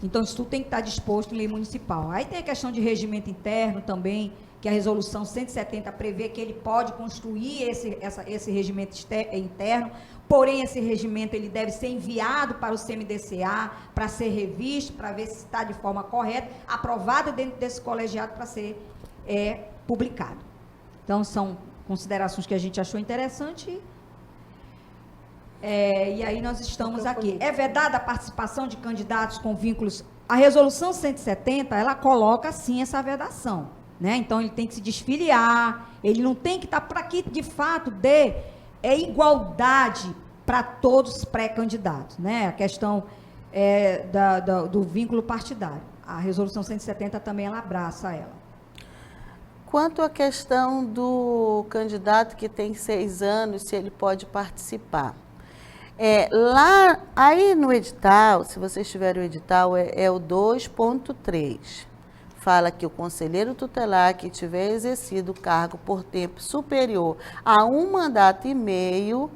Então, isso tudo tem que estar disposto em lei municipal. Aí tem a questão de regimento interno também, que a resolução 170 prevê que ele pode construir esse regimento interno, porém esse regimento ele deve ser enviado para o CMDCA, para ser revisto, para ver se está de forma correta, aprovado dentro desse colegiado para ser publicado. Então, são considerações que a gente achou interessante. E aí nós estamos aqui. É vedada a participação de candidatos com vínculos. A resolução 170, ela coloca sim essa vedação. Né? Então, ele tem que se desfiliar, ele não tem que estar para que, de fato, dê igualdade para todos os pré-candidatos, né? A questão do vínculo partidário. A resolução 170 também, ela abraça ela. Quanto à questão do candidato que tem 6 anos, se ele pode participar. Lá, aí no edital, se vocês tiverem o edital, é o 2.3. Fala que o conselheiro tutelar que tiver exercido o cargo por tempo superior a 1 mandato e meio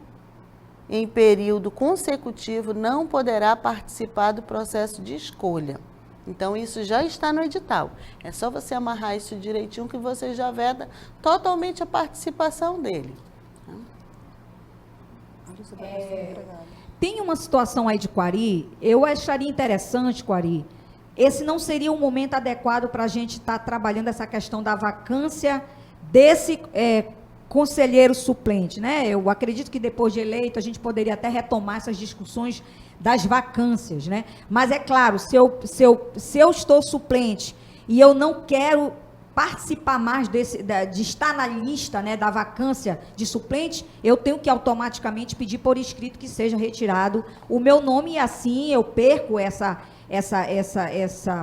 em período consecutivo não poderá participar do processo de escolha. Então, isso já está no edital. É só você amarrar isso direitinho que você já veda totalmente a participação dele. Tem uma situação aí de Quari, eu acharia interessante, Quari, esse não seria um momento adequado para a gente estar trabalhando essa questão da vacância desse conselheiro suplente, né? Eu acredito que depois de eleito a gente poderia até retomar essas discussões das vacâncias, né? Mas é claro, se eu estou suplente e eu não quero participar mais de estar na lista, né, da vacância de suplente, eu tenho que automaticamente pedir por escrito que seja retirado o meu nome, e assim eu perco essa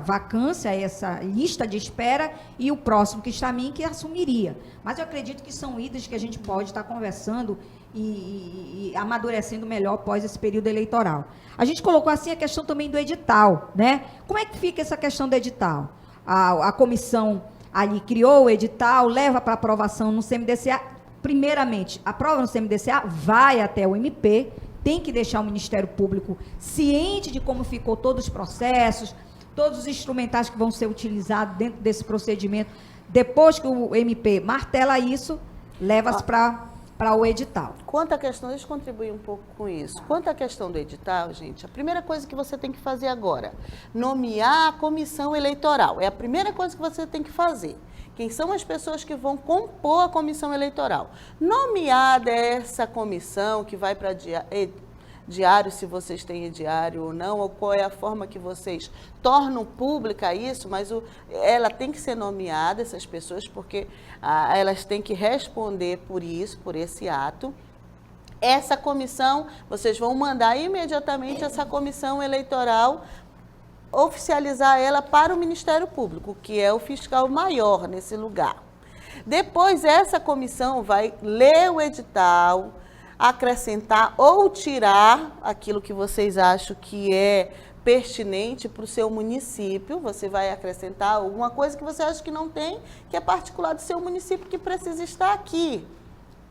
vacância, essa lista de espera, e o próximo que está a mim que assumiria. Mas eu acredito que são itens que a gente pode estar conversando e amadurecendo melhor após esse período eleitoral. A gente colocou assim a questão também do edital, né? Como é que fica essa questão do edital? A comissão ali criou o edital, leva para aprovação no CMDCA. Primeiramente, aprova no CMDCA, vai até o MP, tem que deixar o Ministério Público ciente de como ficou todos os processos, todos os instrumentais que vão ser utilizados dentro desse procedimento. Depois que o MP martela isso, leva-se para o edital. Quanto à questão, deixa eu contribuir um pouco com isso. Quanto à questão do edital, gente, a primeira coisa que você tem que fazer agora, nomear a comissão eleitoral. É a primeira coisa que você tem que fazer. Quem são as pessoas que vão compor a comissão eleitoral? Nomeada essa comissão que vai para diário, se vocês têm diário ou não, ou qual é a forma que vocês tornam pública isso, mas ela tem que ser nomeada, essas pessoas, porque elas têm que responder por isso, por esse ato. Essa comissão, vocês vão mandar imediatamente essa comissão eleitoral, oficializar ela para o Ministério Público, que é o fiscal maior nesse lugar. Depois, essa comissão vai ler o edital, acrescentar ou tirar aquilo que vocês acham que é pertinente para o seu município. Você vai acrescentar alguma coisa que você acha que não tem, que é particular do seu município, que precisa estar aqui.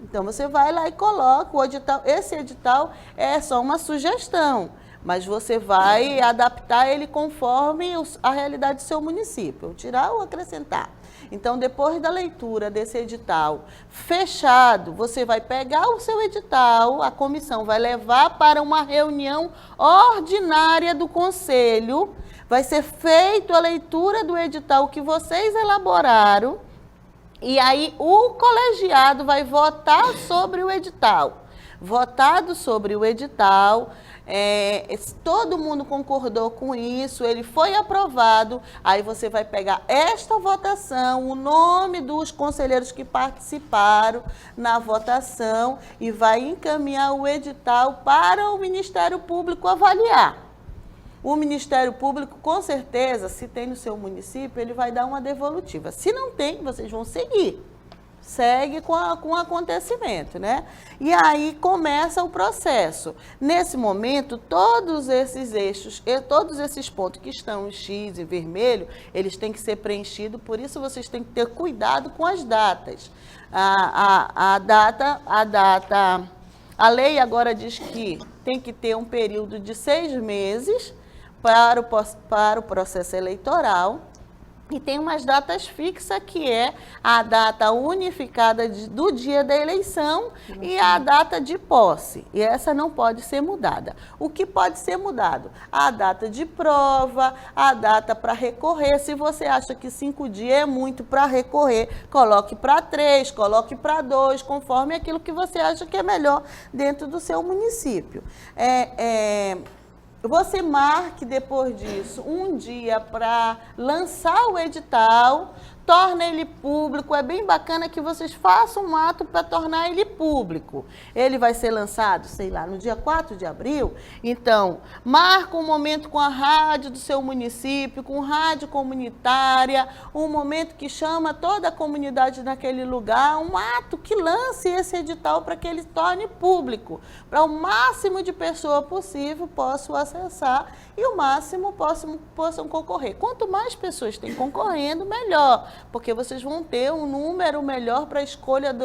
Então, você vai lá e coloca o edital. Esse edital é só uma sugestão, mas você vai adaptar ele conforme a realidade do seu município, tirar ou acrescentar. Então, depois da leitura desse edital fechado, você vai pegar o seu edital, a comissão vai levar para uma reunião ordinária do conselho, vai ser feita a leitura do edital que vocês elaboraram, e aí o colegiado vai votar sobre o edital. Votado sobre o edital, Todo mundo concordou com isso, ele foi aprovado, aí você vai pegar esta votação, o nome dos conselheiros que participaram na votação e vai encaminhar o edital para o Ministério Público avaliar. O Ministério Público, com certeza, se tem no seu município, ele vai dar uma devolutiva. Se não tem, vocês vão seguir. Segue com o acontecimento, né? E aí começa o processo. Nesse momento, todos esses eixos, todos esses pontos que estão em X e vermelho, eles têm que ser preenchidos, por isso vocês têm que ter cuidado com as datas. A lei agora diz que tem que ter um período de 6 meses para o processo eleitoral. E tem umas datas fixas, que é a data unificada do dia da eleição e a data de posse. E essa não pode ser mudada. O que pode ser mudado? A data de prova, a data para recorrer. Se você acha que 5 dias é muito para recorrer, coloque para 3, coloque para 2, conforme aquilo que você acha que é melhor dentro do seu município. Você marque depois disso um dia para lançar o edital, torna ele público. É bem bacana que vocês façam um ato para tornar ele público. Ele vai ser lançado, sei lá, no dia 4 de abril. Então, marca um momento com a rádio do seu município, com rádio comunitária, um momento que chama toda a comunidade naquele lugar, um ato que lance esse edital para que ele torne público, para o máximo de pessoas possível possam acessar e o máximo possam concorrer. Quanto mais pessoas têm concorrendo, melhor, porque vocês vão ter um número melhor para a escolha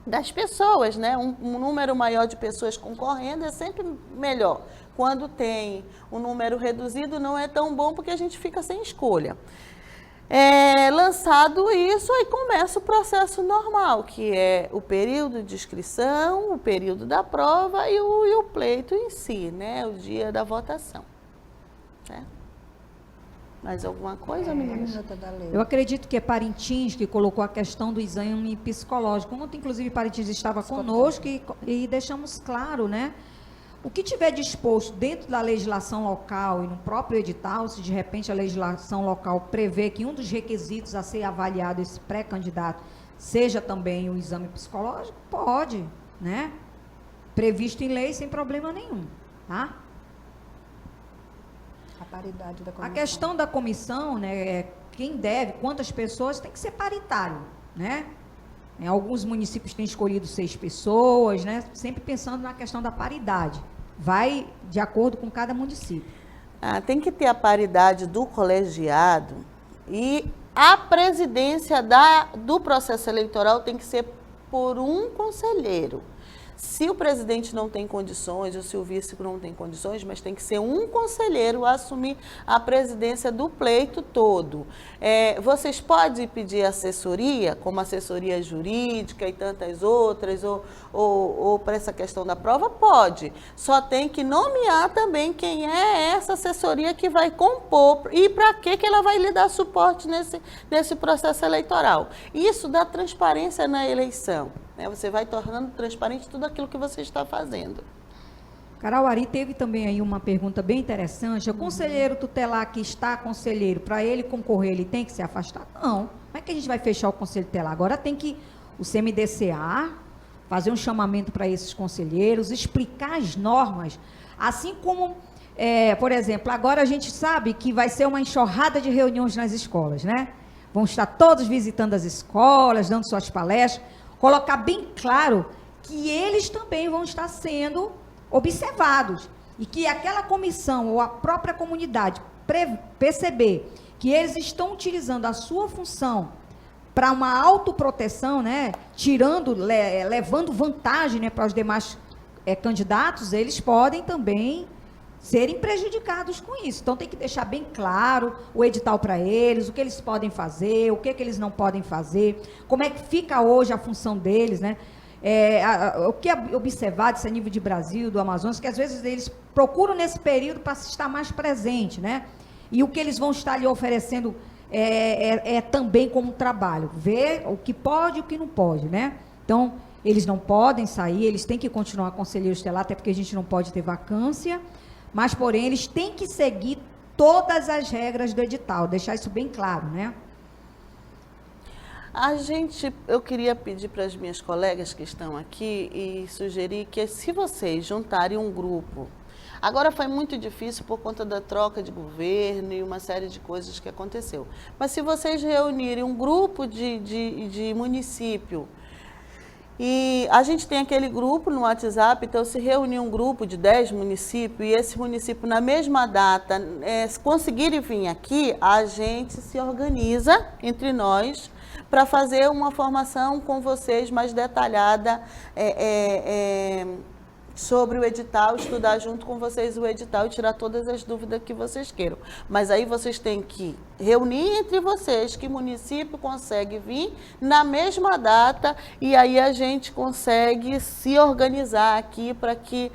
das pessoas, né? Um número maior de pessoas concorrendo é sempre melhor. Quando tem um número reduzido, não é tão bom, porque a gente fica sem escolha. Lançado isso, aí começa o processo normal, que é o período de inscrição, o período da prova e o pleito em si, né? O dia da votação. Mais alguma coisa, meninas? Eu acredito que é Parintins que colocou a questão do exame psicológico. Ontem, inclusive, Parintins estava conosco e deixamos claro, né? O que tiver disposto dentro da legislação local e no próprio edital, se de repente a legislação local prevê que um dos requisitos a ser avaliado esse pré-candidato seja também o exame psicológico, pode, né? Previsto em lei sem problema nenhum, tá? A paridade da comissão. A questão da comissão, né, quem deve, quantas pessoas, tem que ser paritário, né? Alguns municípios têm escolhido 6 pessoas, né? Sempre pensando na questão da paridade. Vai de acordo com cada município. Tem que ter a paridade do colegiado e a presidência do processo eleitoral tem que ser por um conselheiro. Se o presidente não tem condições, ou se o vice não tem condições, mas tem que ser um conselheiro a assumir a presidência do pleito todo. Vocês podem pedir assessoria, como assessoria jurídica e tantas outras, ou para essa questão da prova? Pode. Só tem que nomear também quem é essa assessoria que vai compor e para que ela vai lhe dar suporte nesse processo eleitoral. Isso dá transparência na eleição. Você vai tornando transparente tudo aquilo que você está fazendo. Carauari teve também aí uma pergunta bem interessante. O conselheiro tutelar que está conselheiro, para ele concorrer, ele tem que se afastar? Não. Como é que a gente vai fechar o conselho tutelar? Agora tem que o CMDCA fazer um chamamento para esses conselheiros, explicar as normas, assim como, por exemplo, agora a gente sabe que vai ser uma enxurrada de reuniões nas escolas, né? Vão estar todos visitando as escolas, dando suas palestras. Colocar bem claro que eles também vão estar sendo observados e que aquela comissão ou a própria comunidade perceber que eles estão utilizando a sua função para uma autoproteção, né, levando vantagem, né, para os demais candidatos, eles podem também serem prejudicados com isso. Então, tem que deixar bem claro o edital para eles, o que eles podem fazer, o que eles não podem fazer, como é que fica hoje a função deles, né? O que é observado, esse nível de Brasil, do Amazonas, que às vezes eles procuram nesse período para estar mais presente, né? E o que eles vão estar lhe oferecendo também como trabalho, ver o que pode e o que não pode, né? Então, eles não podem sair, eles têm que continuar conselheiro estelar, até porque a gente não pode ter vacância, mas, porém, eles têm que seguir todas as regras do edital, deixar isso bem claro, né? Eu queria pedir para as minhas colegas que estão aqui e sugerir que, se vocês juntarem um grupo, agora foi muito difícil por conta da troca de governo e uma série de coisas que aconteceu, mas se vocês reunirem um grupo de município, e a gente tem aquele grupo no WhatsApp, então se reunir um grupo de 10 municípios e esse município na mesma data se conseguirem vir aqui, a gente se organiza entre nós para fazer uma formação com vocês mais detalhada sobre o edital, estudar junto com vocês o edital e tirar todas as dúvidas que vocês queiram. Mas aí vocês têm que reunir entre vocês que município consegue vir na mesma data e aí a gente consegue se organizar aqui para que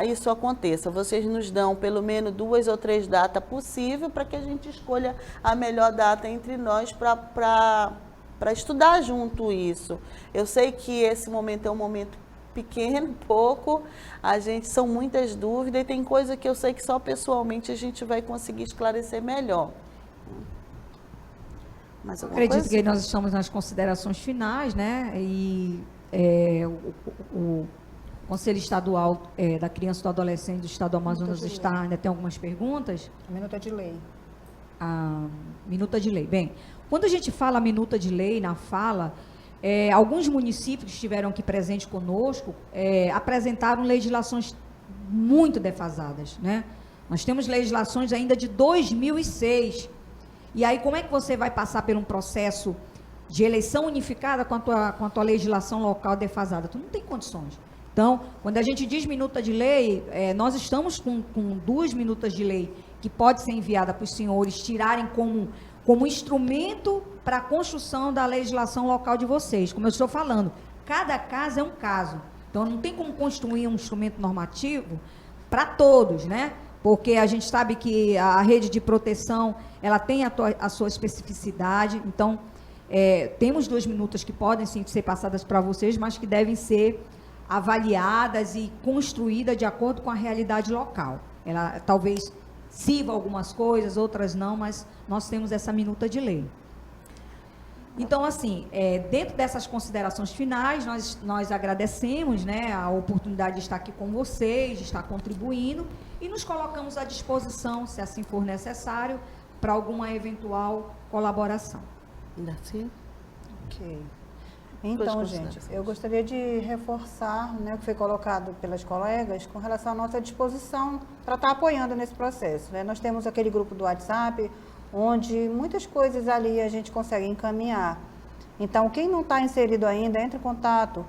isso aconteça. Vocês nos dão pelo menos 2 ou 3 datas possíveis para que a gente escolha a melhor data entre nós para estudar junto isso. Eu sei que esse momento é um momento pequeno, pouco, são muitas dúvidas e tem coisa que eu sei que só pessoalmente a gente vai conseguir esclarecer melhor. Mas acredito que nós estamos nas considerações finais, né? E o Conselho Estadual da Criança e do Adolescente do Estado do Amazonas ainda tem algumas perguntas. Minuta de lei. A minuta de lei. Bem, quando a gente fala minuta de lei na fala, alguns municípios que estiveram aqui presentes conosco apresentaram legislações muito defasadas, né? Nós temos legislações ainda de 2006. E aí, como é que você vai passar por um processo de eleição unificada com a tua legislação local defasada? Tu não tem condições. Então, quando a gente diz minuta de lei, nós estamos com 2 minutas de lei que pode ser enviada para os senhores tirarem como instrumento para a construção da legislação local de vocês. Como eu estou falando, cada caso é um caso. Então, não tem como construir um instrumento normativo para todos, né? Porque a gente sabe que a rede de proteção, ela tem a sua especificidade. Então, temos 2 minutas que podem sim ser passadas para vocês, mas que devem ser avaliadas e construídas de acordo com a realidade local. Ela talvez sirva algumas coisas, outras não, mas nós temos essa minuta de lei. Então, assim, dentro dessas considerações finais, nós agradecemos, né, a oportunidade de estar aqui com vocês, de estar contribuindo, e nos colocamos à disposição, se assim for necessário, para alguma eventual colaboração. Assim? Ok. Então, gente, eu gostaria de reforçar, né, o que foi colocado pelas colegas com relação à nossa disposição para estar apoiando nesse processo, né? Nós temos aquele grupo do WhatsApp, onde muitas coisas ali a gente consegue encaminhar. Então, quem não está inserido ainda, entre em contato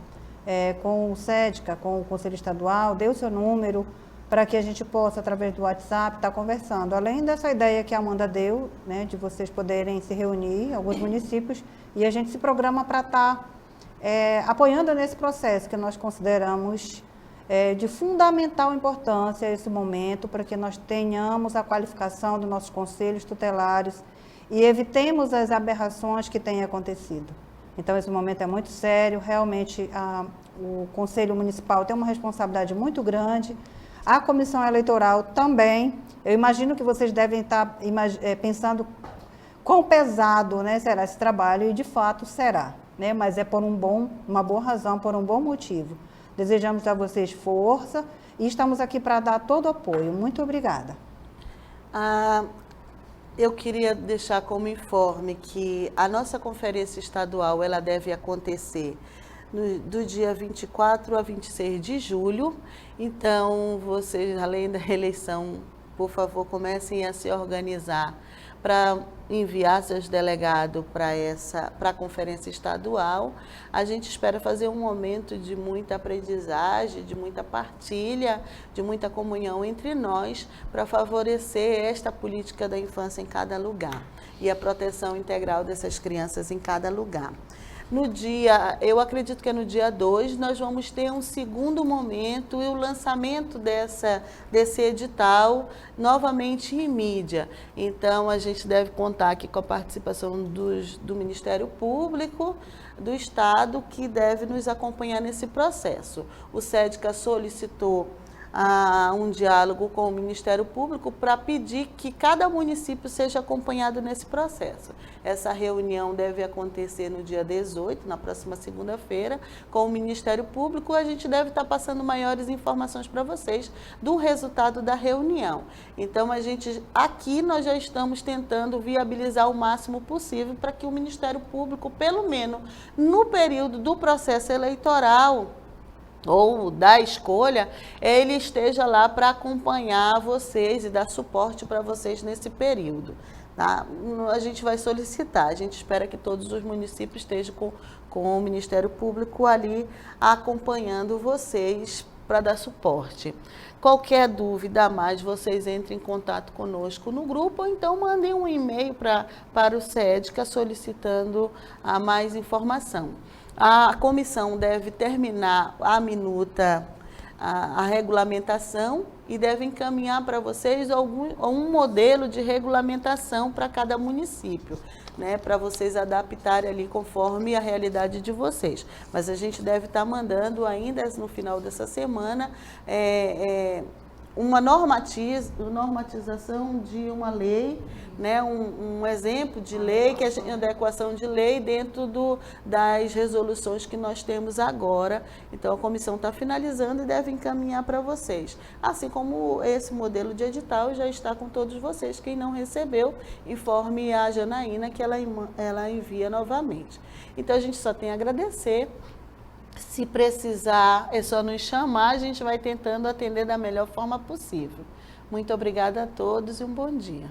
com o SEDCA, com o Conselho Estadual, dê o seu número, para que a gente possa, através do WhatsApp, estar conversando. Além dessa ideia que a Amanda deu, né, de vocês poderem se reunir, alguns municípios, e a gente se programa para estar apoiando nesse processo que nós consideramos de fundamental importância esse momento, para que nós tenhamos a qualificação dos nossos conselhos tutelares e evitemos as aberrações que têm acontecido. Então, esse momento é muito sério, realmente o Conselho Municipal tem uma responsabilidade muito grande, a Comissão Eleitoral também. Eu imagino que vocês devem estar pensando quão pesado, né, será esse trabalho, e de fato será, né, mas é por uma boa razão, por um bom motivo. Desejamos a vocês força e estamos aqui para dar todo o apoio. Muito obrigada. Eu queria deixar como informe que a nossa conferência estadual ela deve acontecer do dia 24 a 26 de julho. Então, vocês, além da eleição, por favor, comecem a se organizar para enviar seus delegados para a conferência estadual. A gente espera fazer um momento de muita aprendizagem, de muita partilha, de muita comunhão entre nós, para favorecer esta política da infância em cada lugar e a proteção integral dessas crianças em cada lugar. Eu acredito que é no dia 2, nós vamos ter um segundo momento e o lançamento desse edital novamente em mídia. Então, a gente deve contar aqui com a participação do Ministério Público, do Estado que deve nos acompanhar nesse processo. O SEDCA solicitou um diálogo com o Ministério Público para pedir que cada município seja acompanhado nesse processo. Essa reunião deve acontecer no dia 18, na próxima segunda-feira, com o Ministério Público. A gente deve estar passando maiores informações para vocês do resultado da reunião. Então, aqui nós já estamos tentando viabilizar o máximo possível para que o Ministério Público, pelo menos no período do processo eleitoral, ou da escolha, ele esteja lá para acompanhar vocês e dar suporte para vocês nesse período. Tá? A gente vai solicitar, a gente espera que todos os municípios estejam com o Ministério Público ali acompanhando vocês para dar suporte. Qualquer dúvida a mais, vocês entrem em contato conosco no grupo ou então mandem um e-mail para o SEDCA solicitando a mais informação. A comissão deve terminar a minuta, a regulamentação e deve encaminhar para vocês um modelo de regulamentação para cada município, né, para vocês adaptarem ali conforme a realidade de vocês. Mas a gente deve estar mandando ainda no final dessa semana uma normatização de uma lei, né, um exemplo de lei, que é a adequação de lei dentro das resoluções que nós temos agora. Então, a comissão está finalizando e deve encaminhar para vocês. Assim como esse modelo de edital já está com todos vocês. Quem não recebeu, informe a Janaína que ela envia novamente. Então, a gente só tem a agradecer. Se precisar, é só nos chamar, a gente vai tentando atender da melhor forma possível. Muito obrigada a todos e um bom dia.